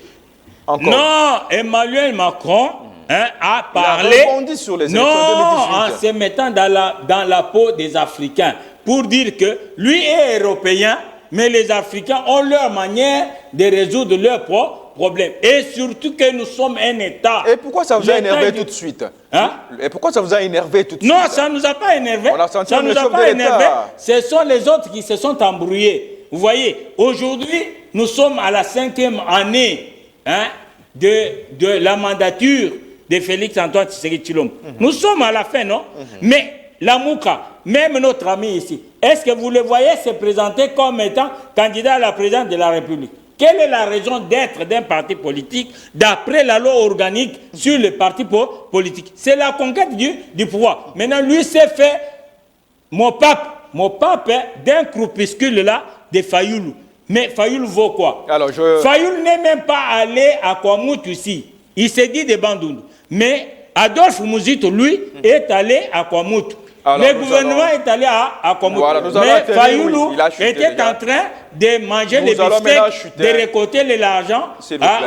encore? Non, Emmanuel Macron a parlé. Il a rebondi sur les élections 2018. En se mettant dans la peau des Africains, pour dire que lui est européen, mais les Africains ont leur manière de résoudre leurs problèmes. Et surtout que nous sommes un État. Et pourquoi ça vous a énervé tout de suite? Et pourquoi ça vous a énervé tout de suite? Non, ça ne nous a pas énervé. On a senti ça ne nous a pas énervé. Ce sont les autres qui se sont embrouillés. Vous voyez, aujourd'hui, nous sommes à la 5e année de la mandature de Félix-Antoine Tshisekedi Tshilombo. Nous sommes à la fin, non? Mais la Mouka, même notre ami ici, est-ce que vous le voyez se présenter comme étant candidat à la présidence de la République? Quelle est la raison d'être d'un parti politique d'après la loi organique sur les partis politiques? C'est la conquête du pouvoir. Maintenant, lui s'est fait mon pape d'un groupuscule là, de Fayoulou. Mais Fayoulou vaut quoi? Alors, Fayoulou n'est même pas allé à Kwamout ici. Il s'est dit de Bandundu. Mais Adolphe Mouzito, lui, est allé à Kwamout. Le gouvernement est allé à Kwamout. Voilà, mais Fayoulou était en train de manger les biscuits, de récolter l'argent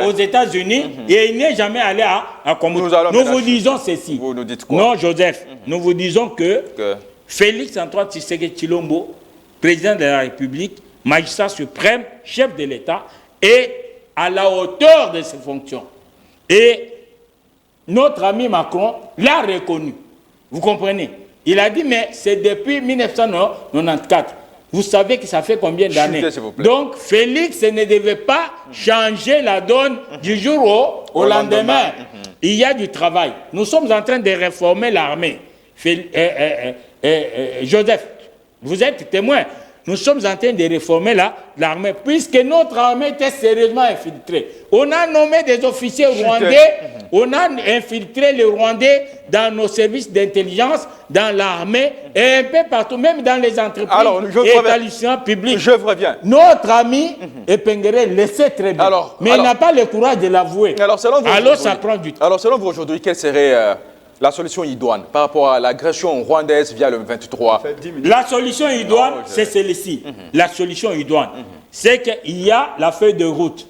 aux États-Unis et il n'est jamais allé à Kwamout. Nous vous disons ceci. Vous nous dites quoi? Non, Joseph, nous vous disons que Félix Antoine Tshisekedi Tshilombo, président de la République, magistrat suprême, chef de l'État, est à la hauteur de ses fonctions. Et notre ami Macron l'a reconnu. Vous comprenez? Il a dit, mais c'est depuis 1994. Vous savez que ça fait combien d'années? Donc, Félix ne devait pas changer la donne du jour au lendemain. Il y a du travail. Nous sommes en train de réformer l'armée. Joseph, vous êtes témoin. Nous sommes en train de réformer l'armée, puisque notre armée était sérieusement infiltrée. On a nommé des officiers rwandais, on a infiltré les Rwandais dans nos services d'intelligence, dans l'armée, et un peu partout, même dans les entreprises et établissements publics. Je reviens. Notre ami Epengere le sait très bien, mais il n'a pas le courage de l'avouer. Alors ça prend du temps. Alors selon vous aujourd'hui, quelle serait la solution idoine par rapport à l'agression rwandaise via le 23? La solution idoine, c'est celle-ci. La solution idoine, c'est qu'il y a la feuille de route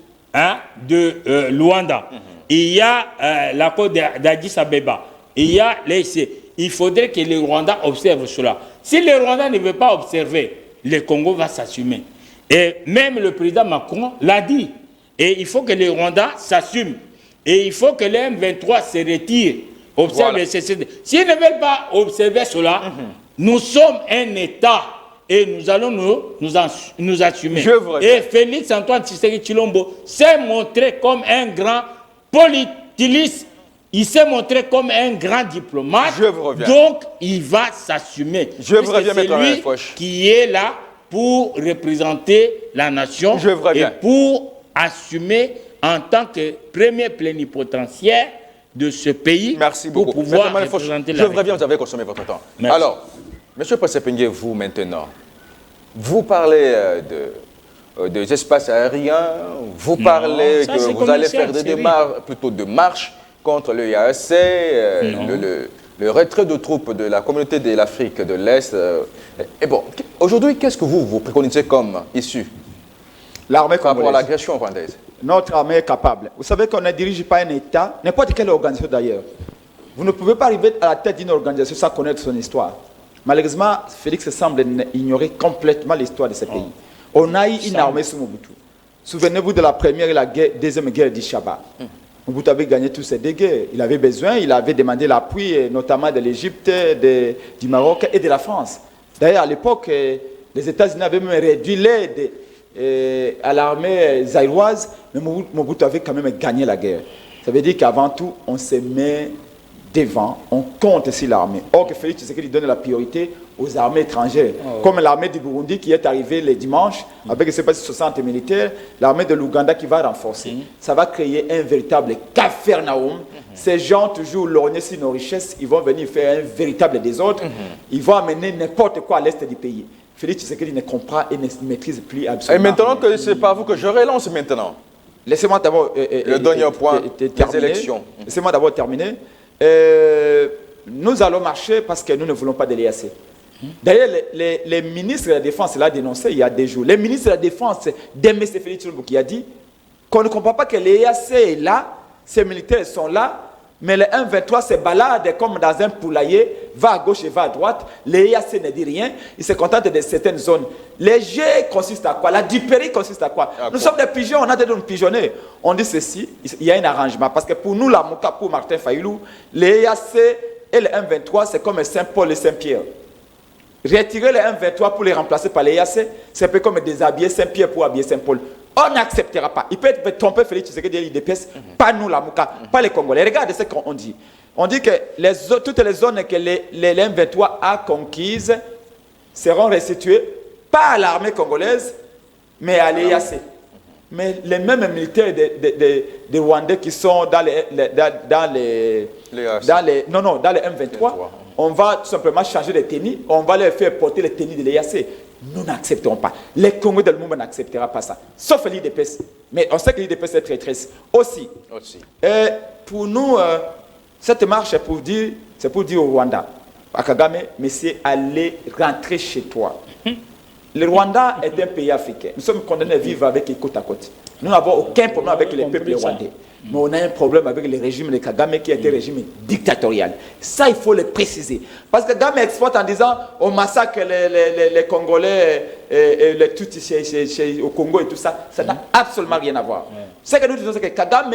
de Luanda. Il y a l'accord d'Addis Abeba. Il y a l'EC. Il faudrait que les Rwandais observent cela. Si les Rwandais ne veulent pas observer, le Congo va s'assumer. Et même le président Macron l'a dit. Et il faut que les Rwandais s'assument. Et il faut que les M23 se retirent. Observez, s'ils ne veulent pas observer cela, nous sommes un État et nous allons nous assumer. Et Félix Antoine Tshisekedi Tshilombo s'est montré comme un grand politicien, il s'est montré comme un grand diplomate. Donc il va s'assumer. C'est lui qui est là pour représenter la nation et pour assumer en tant que premier plénipotentiaire de ce pays. Merci beaucoup. Pour pouvoir représenter la je reviens, vous avez consommé votre temps. Merci. Alors, M. Pressé-Péngué, vous maintenant, vous parlez des espaces aériens, vous parlez que vous allez faire des démarches, plutôt de marches contre le IAC, le retrait de troupes de la communauté de l'Afrique de l'Est. Et bon, aujourd'hui, qu'est-ce que vous préconisez comme issue? L'armée par rapport à l'agression rwandaise? Notre armée est capable. Vous savez qu'on ne dirige pas un État, n'importe quelle organisation d'ailleurs. Vous ne pouvez pas arriver à la tête d'une organisation sans connaître son histoire. Malheureusement, Félix semble ignorer complètement l'histoire de ce pays. On a eu une armée sous Mobutu. Souvenez-vous de la première et la deuxième guerre d'Ishaba. Mobutu avait gagné tous ces deux guerres. Il avait besoin, il avait demandé l'appui, notamment de l'Égypte, du Maroc et de la France. D'ailleurs, à l'époque, les États-Unis avaient même réduit l'aide à l'armée zaïroise, mais Mobutu avait quand même gagné la guerre. Ça veut dire qu'avant tout, on se met devant, on compte sur l'armée. Or que Félix Tshisekedi donne la priorité aux armées étrangères, comme l'armée du Burundi qui est arrivée le dimanche, avec 60 militaires, l'armée de l'Ouganda qui va renforcer. Ça va créer un véritable Capharnaüm. Ces gens, toujours lorgnés sur nos richesses, ils vont venir faire un véritable désordre. Ils vont amener n'importe quoi à l'est du pays. Félix Tshisekedi ne comprend et ne maîtrise plus absolument. Et maintenant que c'est pas vous que je relance maintenant. Laissez-moi d'abord le dernier point des élections. Laissez-moi d'abord terminer. Nous allons marcher parce que nous ne voulons pas de l'EAC. D'ailleurs, les ministres de la Défense l'ont dénoncé il y a des jours. Les ministres de la Défense d'M. Félix Tshilombo qui a dit qu'on ne comprend pas que l'EAC est là, ces militaires sont là, mais le 1-23 se balade comme dans un poulailler, va à gauche et va à droite. L'EAC ne dit rien, il se contente de certaines zones. Les jeux consistent à quoi? La dupérie consiste à quoi? Nous sommes des pigeons, on a des de nous pigeonner. On dit ceci, il y a un arrangement. Parce que pour nous, la Mouka, pour Martin Fayoulou, l'EAC et le 1-23, c'est comme Saint-Paul et Saint-Pierre. Retirer les 1-23 pour les remplacer par l'EAC, c'est un peu comme déshabiller Saint-Pierre pour habiller Saint-Paul. On n'acceptera pas. Il peut tromper Félix Tshisekedi et l'IDPS, pas nous la Mouka, pas les Congolais. Regardez ce qu'on dit. On dit que toutes les zones que les M23 a conquises seront restituées pas à l'armée congolaise, mais à l'EAC. Mais les mêmes militaires des Rwandais qui sont dans les M23, on va tout simplement changer de tenue, on va leur faire porter les tenues de l'EAC. Nous n'accepterons pas. Les Congolais de l'Umba n'accepteront pas ça. Sauf l'IDPS. Mais on sait que l'IDPS est traîtresse. Aussi. Et pour nous, cette marche, c'est pour dire au Rwanda, à Kagame, monsieur, allez rentrer chez toi. Le Rwanda est un pays africain. Nous sommes condamnés à vivre avec les côte à côte. Nous n'avons aucun problème avec les peuples rwandais. Mais on a un problème avec le régime de Kagame qui est un régime dictatorial. Ça, il faut le préciser. Parce que Kagame exporte en disant on massacre les Congolais et les Tutsis au Congo et tout ça. Ça n'a absolument rien à voir. Ce que nous disons, c'est que Kagame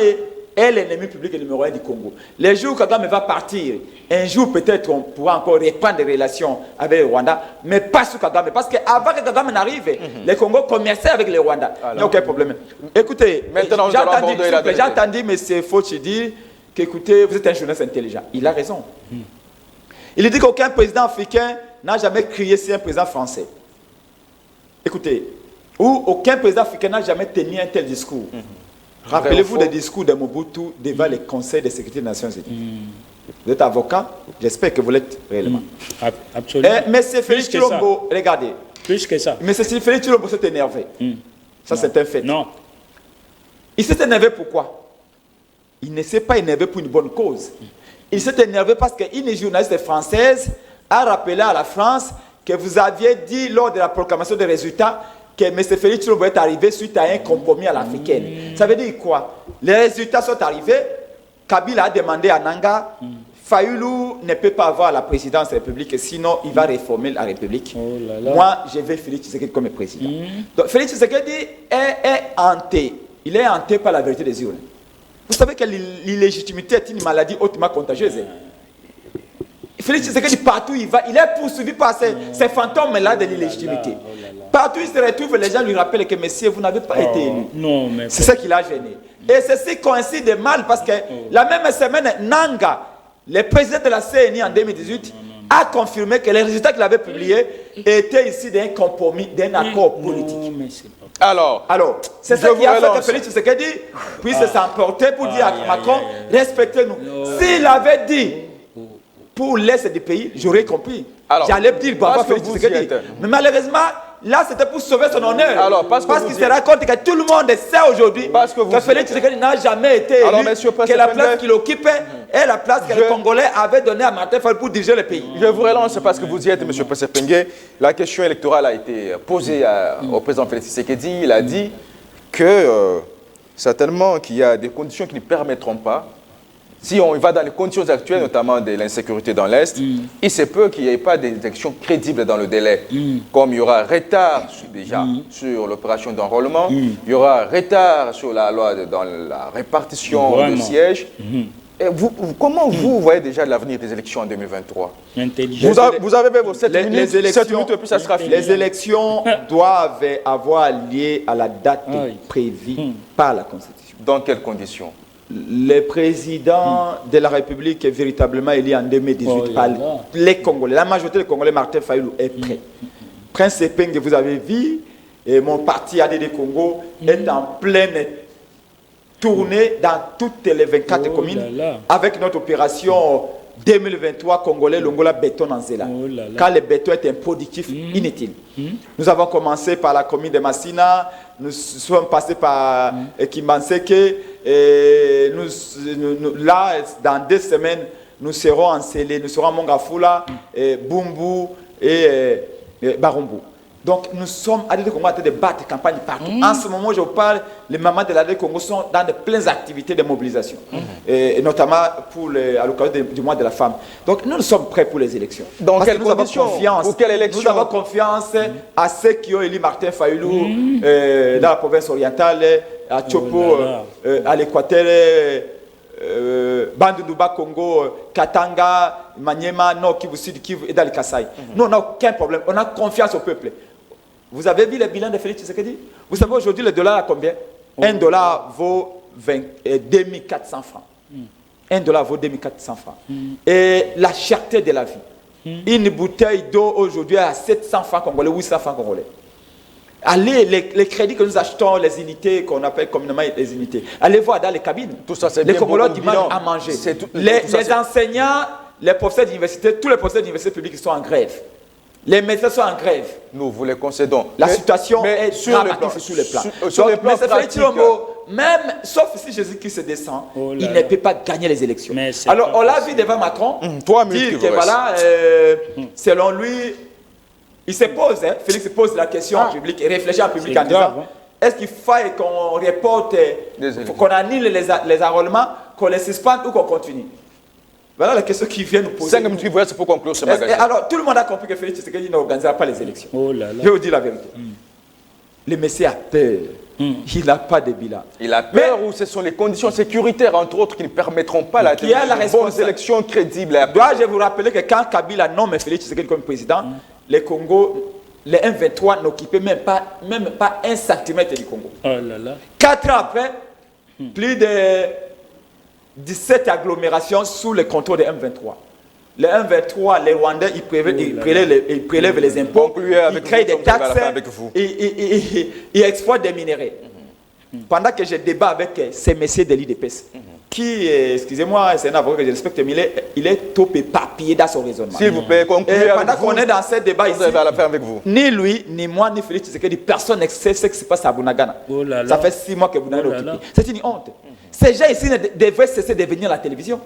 est l'ennemi public numéro 1 du Congo. Les jours où Kagame va partir, un jour peut-être on pourra encore reprendre des relations avec le Rwanda, mais pas sous Kagame. Parce qu'avant que Kagame n'arrive, les Congos commerçaient avec le Rwanda. Il n'y a aucun problème. Écoutez, j'ai entendu M. Fauci dire qu'écoutez, vous êtes un journaliste intelligent. Il a raison. Il dit qu'aucun président africain n'a jamais crié sur un président français. Écoutez, ou aucun président africain n'a jamais tenu un tel discours. Rappelez-vous des discours de Mobutu devant les conseils de sécurité des Nations Unies. Vous êtes avocat, j'espère que vous l'êtes réellement. Absolument. Mais c'est Félix Tshilombo, regardez. Plus que ça. Mais c'est Félix Tshilombo s'est énervé. Ça, c'est un fait. Non. Il s'est énervé pourquoi? Il ne s'est pas énervé pour une bonne cause. Il s'est énervé parce qu'une journaliste française a rappelé à la France que vous aviez dit lors de la proclamation des résultats que M. Félix Tshilombo est arrivé suite à un compromis à l'africaine. Ça veut dire quoi? Les résultats sont arrivés. Kabila a demandé à Nanga, Fayoulou ne peut pas avoir la présidence de la République, sinon il va réformer la République. Moi, je vais Félix Tshisekedi comme président. Donc Félix Tshisekedi est hanté. Il est hanté par la vérité des urnes. Vous savez que l'illégitimité est une maladie hautement contagieuse. Félix Tshisekedi, partout il va, il est poursuivi par ces fantômes-là de l'illégitimité. Partout il se retrouve, les gens lui rappellent que monsieur, vous n'avez pas été élu. C'est ça qui l'a gêné. Et ceci coïncide mal parce que la même semaine, Nanga, le président de la CNI en 2018, a confirmé que les résultats qu'il avait publiés étaient ici d'un compromis, d'un accord politique. Alors, c'est ça qui a fait que Félix Tshisekedi puisse s'emporter pour dire à Macron, respectez-nous. S'il avait dit pour l'Est du pays, j'aurais compris. J'allais dire bravo Félix Tshisekedi. Mais malheureusement, là c'était pour sauver son honneur. Parce qu'il se rend compte que tout le monde sait aujourd'hui que Félix Tshisekedi n'a jamais été élu, que la place qu'il occupait est la place que les Congolais avaient donnée à Martin Fayulu pour diriger le pays. Je vous relance parce que vous y êtes, M. Presse-Pengue. La question électorale a été posée au président Félix Tshisekedi. Il a dit que certainement qu'il y a des conditions qui ne permettront pas. Si on va dans les conditions actuelles, notamment de l'insécurité dans l'Est, il se peut qu'il n'y ait pas d'élections crédibles dans le délai. Comme il y aura retard déjà sur l'opération d'enrôlement, il y aura retard sur la loi dans la répartition de sièges. Et comment vous voyez déjà l'avenir des élections en 2023? Vous avez vos 7 minutes et puis ça sera fini. Les élections doivent avoir lieu à la date prévue par la Constitution. Dans quelles conditions? Le président de la République est véritablement élu en 2018 par les Congolais. La majorité des Congolais, Martin Fayulu, est prêt. Prince Epeng, vous avez vu, et mon parti ADD Congo est en pleine tournée dans toutes les 24 communes avec notre opération 2023 Congolais Longola Béton en Zéla. Car le béton est un productif inutile. Nous avons commencé par la commune de Massina, nous sommes passés par Kimbanseke, et là, dans 2 semaines, nous serons en Sélé, nous serons à Mongafula, Bumbu et Barumbu. Donc nous sommes à l'ADD Congo en train de battre campagne partout. En ce moment où je vous parle, les mamans de l'ADD Congo sont dans de pleines activités de mobilisation. Et notamment à l'occasion du mois de la femme. Donc nous sommes prêts pour les élections. Dans quelles conditions? Pour quelle élection? Nous avons confiance à ceux qui ont élu Martin Fayulu dans la province orientale, à Tchopo, à l'Équateur, Bandunduba, Congo, Katanga, Maniema, Nord Kivu, Sud Kivu et dans le Kasaï. Nous, on n'a aucun problème. On a confiance au peuple. Vous avez vu le bilan de Félix Tshisekedi? Vous savez aujourd'hui le dollar à combien? $1 vaut 2400 francs. $1 vaut 2400 francs. Et la cherté de la vie. Une bouteille d'eau aujourd'hui à 700 francs congolais, 800 francs congolais. Allez, les crédits que nous achetons, les unités qu'on appelle communément les unités, allez voir dans les cabines. Tout ça, c'est les bien Congolais beaucoup de demandent bilan. à manger. Les enseignants, les professeurs d'université, tous les professeurs d'université publique sont en grève. Les médecins sont en grève. Nous vous les concédons. La situation est dramatique sur les plans. Sur les plans pratiques, même, sauf si Jésus-Christ se descend, il ne peut pas gagner les élections. Alors, on l'a vu devant Macron, dire que voilà, selon lui, il se pose, Félix se pose la question en public et réfléchit en public en disant, est-ce qu'il faille qu'on reporte, qu'on annule les enrôlements, qu'on les suspende ou qu'on continue? Voilà la question qui vient nous poser. 5 minutes, c'est pour conclure ce magazine. Alors, tout le monde a compris que Félix Tshisekedi n'organisera pas les élections. Je vais vous dire la vérité. Le Messie a peur. Il n'a pas de bilan. Il a peur ou ce sont les conditions sécuritaires, entre autres, qui ne permettront pas la tenue de bonnes élections crédibles. Dois-je vous rappeler que quand Kabila nomme Félix Tshisekedi comme président, les Congo, les M23 n'occupaient même pas 1 centimètre du Congo. 4 ans après, plus de 17 agglomérations sous le contrôle des M23. Les M23, les Rwandais, ils prélèvent les impôts, ils créent des taxes, ils exploitent des minéraux. Pendant que je débat avec ces messieurs de l'IDPS, qui, excusez-moi, c'est un avocat que je respecte, mais il est trop éparpillé dans son raisonnement. S'il vous plaît, concluez. Pendant qu'on est dans ce débat ici, avec vous. Ni lui, ni moi, ni Félix Tshisekedi, personne ne sait ce qui se passe à Bunagana. Ça fait 6 mois que Bunagana est occupé. C'est une honte. Ces gens ici devraient cesser de venir à la télévision.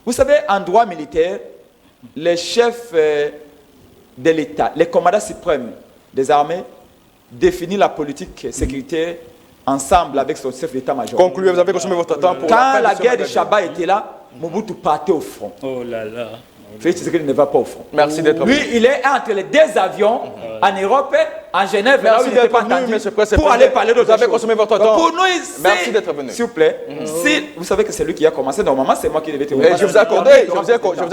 Vous savez, en droit militaire, les chefs de l'État, les commandants suprêmes des armées, définissent la politique sécuritaire ensemble avec son chef d'état-major. Concluez, vous avez consommé votre temps pour... Quand la guerre de Chabat était là, Mobutu partait au front. Félix Tshisekedi ne va pas au front. Merci d'être venu. Lui, il est entre les 2 avions en Europe, en Genève, là où il n'était pas entendu, pour aller parler d'autres choses. Vous avez consommé votre temps. Pour nous, ici, merci d'être venu. S'il vous plaît, si vous savez que c'est lui qui a commencé, normalement, c'est moi qui devais te je vous ai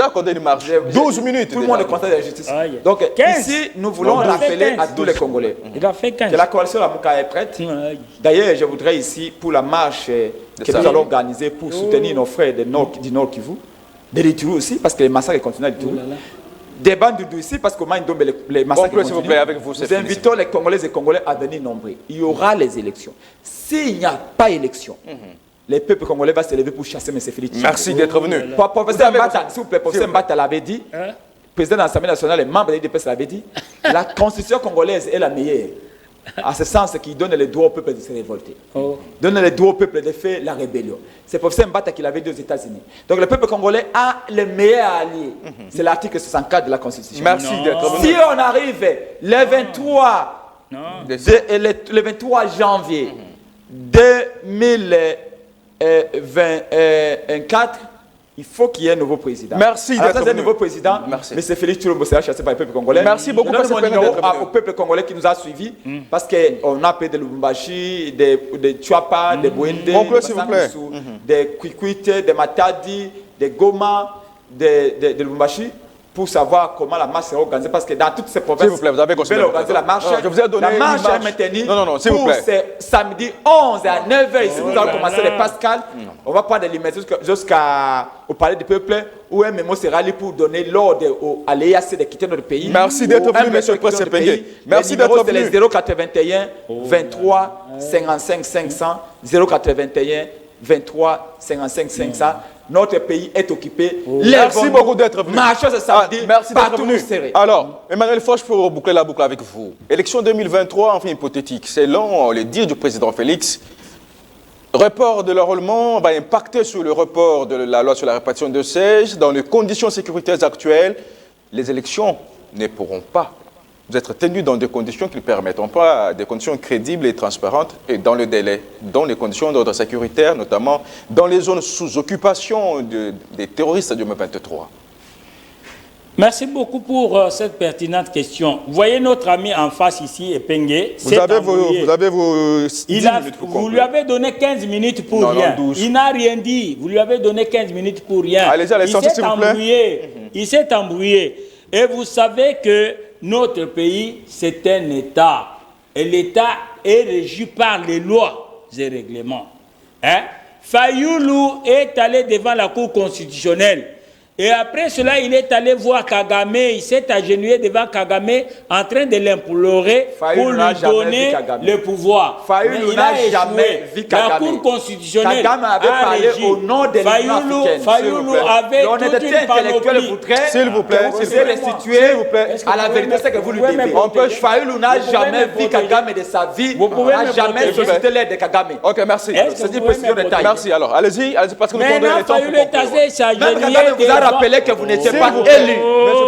accordé une marge. 12 minutes. Tout le monde est content de la justice. Donc, ici, nous voulons rappeler à tous les Congolais que la coalition Lamuka est prête. D'ailleurs, je voudrais ici, pour la marche que nous allons organiser pour soutenir nos frères du Nord Kivu, de Lituru aussi, parce que les massacres continuent à Lituru. Des bandes ici, parce que les massacres continuent. S'il vous plaît, avec vous. Nous invitons les Congolaises et Congolais à venir nombreux. Il y aura les élections. S'il n'y a pas d'élection, les peuples congolais vont se lever pour chasser M. Félix. Merci d'être venu. Professeur Mbata, s'il vous plaît, professeur Mbata l'avait dit, président de l'Assemblée nationale et membre de l'IDPS l'avait dit, la constitution congolaise est la meilleure. À ce sens qui donne le droit au peuple de se révolter. Donne le droit au peuple de faire la rébellion. C'est professeur Mbata qui l'avait dit aux États-Unis. Donc le peuple congolais a le meilleur allié. C'est l'article 64 de la Constitution. Merci d'être venu. Si on arrive le 23 janvier 2024, il faut qu'il y ait un nouveau président. Merci d'être venu. Un nouveau président, M. Félix Tshilombo sera chassé par le peuple congolais. Merci beaucoup pour ce au peuple congolais qui nous a suivis, parce qu'on a appelé de Lubumbashi, de Tchouapa, de Bouende, de Kwikwite, de Matadi, de Goma, de Lubumbashi, pour savoir comment la marche sera organisée, parce que dans toutes ces provinces, s'il vous plaît, vous avez organiser la marche. Je vous ai donné la marche est maintenue s'il vous plaît. Pour samedi 11 à 9h. Ici, nous allons commencer les Pascal. On va prendre les limites jusqu'au palais du peuple, où un mémo sera libre pour donner l'ordre à l'EAC de quitter notre pays. Merci d'être venu, M. le Président Pengue. Merci d'être venu. C'est les 081 23 55 500, 081 23 55 500. Notre pays est occupé. Merci beaucoup d'être venu. Marchons ce samedi. Merci d'être venu. Serré. Alors, Emmanuel Foch, pour boucler la boucle avec vous. Élection 2023, enfin hypothétique. Selon les dires du président Félix, report de l'enrôlement va impacter sur le report de la loi sur la répartition de sièges. Dans les conditions sécuritaires actuelles, les élections ne pourront pas être tenues dans des conditions qui ne permettront pas, des conditions crédibles et transparentes et dans le délai, dans les conditions d'ordre sécuritaire, notamment dans les zones sous occupation des terroristes du M23. Merci beaucoup pour cette pertinente question. Vous voyez notre ami en face ici, Epengue. Vous avez vos 10 minutes pour conclure. Vous lui avez donné 15 minutes pour rien. Non, 12. Il n'a rien dit. Vous lui avez donné 15 minutes pour rien. Allez-y, s'il vous plaît. Il s'est embrouillé. Et vous savez que notre pays, c'est un État. Et l'État est régi par les lois et règlements. Fayoulou est allé devant la Cour constitutionnelle. Et après cela, il est allé voir Kagame, il s'est agenouillé devant Kagame en train de l'implorer pour lui donner le pouvoir. Fayoulou n'a jamais vu Kagame. La Cour constitutionnelle Kagame avait parlé au nom de l'Union africaine. Fayoulou avait toute une panoplie. S'il vous plaît, vous restituer à la vérité ce que vous lui devez. Fayoulou n'a jamais vu Kagame de sa vie, n'a jamais sollicité l'aide de Kagame. Ok, merci. Merci. Alors, allez-y, parce que nous prenons le temps pour conclure. Rappelez que vous n'étiez pas élu.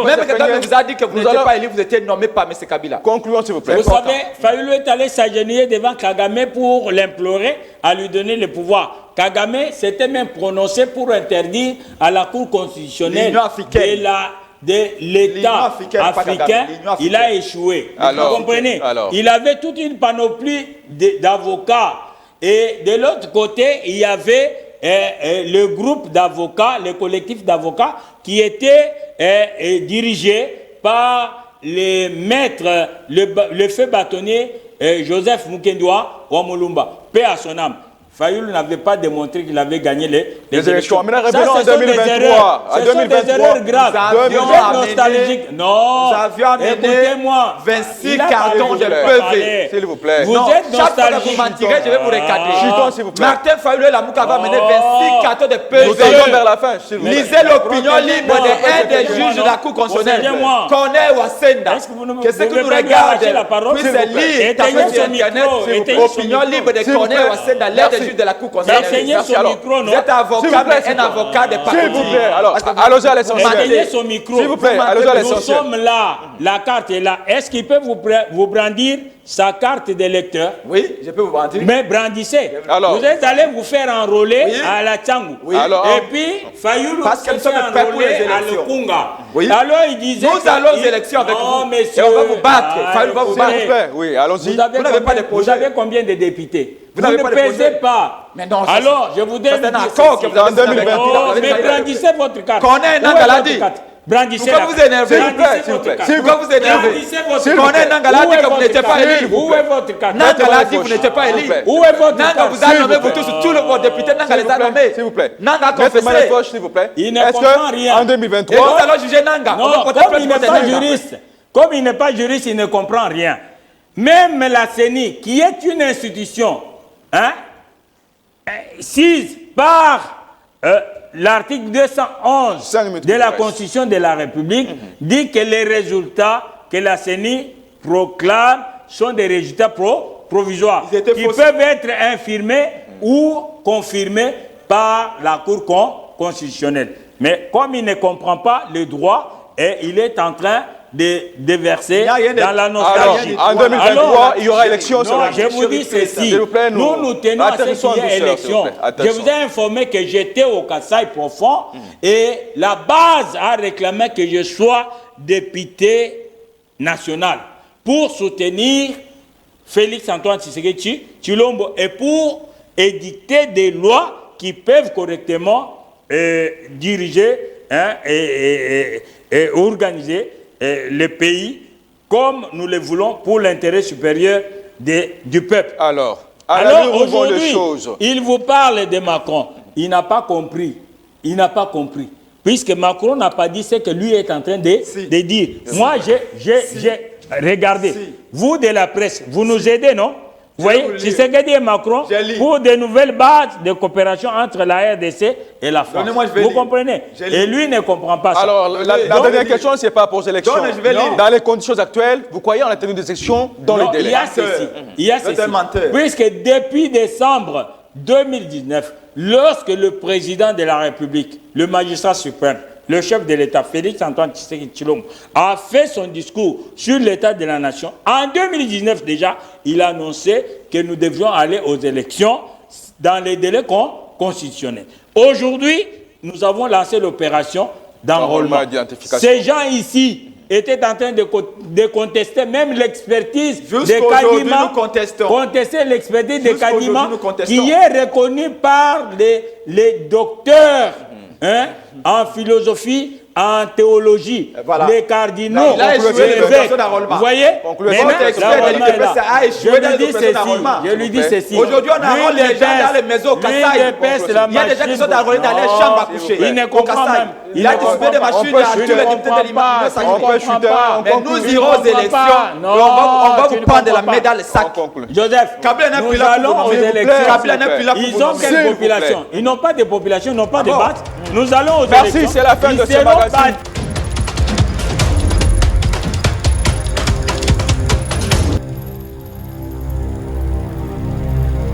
Même Kagame vous a dit que vous n'étiez pas élu, vous étiez nommé par M. Kabila. Concluons, s'il vous plaît. Vous savez, Fayoulou est allé s'agenouiller devant Kagame pour l'implorer à lui donner le pouvoir. Kagame s'était même prononcé pour interdire à la Cour constitutionnelle de l'État africain. Il a échoué. Vous comprenez? Il avait toute une panoplie d'avocats. Et de l'autre côté, il y avait le groupe d'avocats, le collectif d'avocats qui était dirigé par les maîtres, le feu bâtonnier Joseph Mukendoa Wamulumba, paix à son âme. Fayoulou n'avait pas démontré qu'il avait gagné les élections. Mais revenons en 2023. Ce sont des erreurs graves. Vous êtes nostalgique. Non. Écoutez-moi. 26 cartons de PV. S'il vous plaît. Vous êtes nostalgique. Chaque fois que vous mentirez, je vais vous recadrer. Chutons, s'il vous plaît. Martin Fayoulou et la Mouka va mener 26 cartons de PV. Nous allons vers la fin. Lisez l'opinion libre d'un des juges de la Cour constitutionnelle. Corneille Wassenda. Qu'est-ce que nous regardons? Puis c'est lire. Éteignez son micro. Opinion libre de Corneille Wassenda, l'aide des juges de la Cour constitutionnelle. Vous êtes avocat, mais un avocat de parti. S'il vous plaît, alors, allons-y à l'essentiel. Éteignez son micro. S'il vous plaît, allons-y à Nous l'essentiel. sommes là, la carte est là. Est-ce qu'il peut vous brandir sa carte d'électeur? Oui, je peux vous brandir. Mais brandissez. Alors, vous êtes allé vous faire enrôler à la Tchangou. Oui. Alors, et puis, Fayoulou s'est fait enrôler enrôler à Lukunga. Oui. Alors, il disait... Nous allons aux élections avec vous. Messieurs, et on va vous battre. Fayoulou va vous battre. s'il vous plaît, oui, allons-y. Vous n'avez pas de projet. Vous avez combien de députés? Vous n'avez ne pas de pesez projet. pas. Mais non, alors, je vous donne... C'est un accord que vous avez en 2020. Mais brandissez votre carte. Corneille Nangal a dit. Brandissez Pourquoi vous énervez? Pourquoi vous énervez? Corneille Nangal a dit que vous n'étiez pas élu. Où est votre carte? Nangal a dit que vous n'étiez pas élu. Où est votre carte? Nangal vous a nommé, vous tous, tous vos députés, Nangal les a nommés. S'il vous plaît. Nangal a Maître confessé. Maléfoche, s'il vous plaît. Il ne Est-ce comprend rien. qu'en Et 2023... nous allons juger Nangal. Non, comme il n'est pas juriste, il ne comprend rien. Même la CENI, qui est une institution, sise par l'article 211 de la Constitution de la République, dit que les résultats que la CENI proclame sont des résultats provisoires, qui peuvent être infirmés ou confirmés par la Cour constitutionnelle. Mais comme il ne comprend pas le droit, et il est en train de verser dans la nostalgie. Alors, en 2023, il y aura élection. Non, je vous dis ceci. Nous tenons à ce qu'il y ait élection. Je vous ai informé que j'étais au Kasaï profond et la base a réclamé que je sois député national pour soutenir Félix Antoine Tshisekedi Tshilombo et pour édicter des lois qui peuvent correctement diriger et organiser le pays comme nous le voulons pour l'intérêt supérieur du peuple. Alors aujourd'hui, il vous parle de Macron. Il n'a pas compris. Il n'a pas compris. Puisque Macron n'a pas dit ce que lui est en train de dire. Moi, j'ai regardé. Vous de la presse, vous nous aidez, non? Vous voyez, c'est ce que dit Macron pour de nouvelles bases de coopération entre la RDC et la France. Vous comprenez? Et lui ne comprend pas ça. Alors, la dernière question, ce n'est pas pour les élections. Dans les conditions actuelles, vous croyez en la tenue des élections dans les délais? Il y a ceci. Puisque depuis décembre 2019, lorsque le président de la République, le magistrat suprême, le chef de l'État, Félix Antoine Tshisekedi Tshilombo, a fait son discours sur l'état de la nation. En 2019 déjà, il a annoncé que nous devions aller aux élections dans les délais constitutionnels. Aujourd'hui, nous avons lancé l'opération d'enrôlement. Ces gens ici étaient en train de contester même l'expertise de Kadima, contester l'expertise de Kadima qui est reconnue par les docteurs en philosophie, en théologie, Voilà. les cardinaux, Il a échoué les les évêques. opérations d'enrôlement. Vous voyez? Conclusion. Maintenant, l'enrôlement est là. a échoué dans les opérations d'enrôlement. Je lui dis ceci. Aujourd'hui, on enrôle les gens dans les maisons au Kassai. Il y a des gens qui sont enrôlés dans les chambres à coucher. Il ne comprend même. Il a distribué des machines à tous les députés de l'imam. Mais nous irons aux élections. On va vous prendre la main dans le sac. Joseph, nous allons aux élections. Ils ont quelle population? Ils n'ont pas de population, ils n'ont pas de base. Nous allons aux élections. Merci, c'est la fin de ce magazine.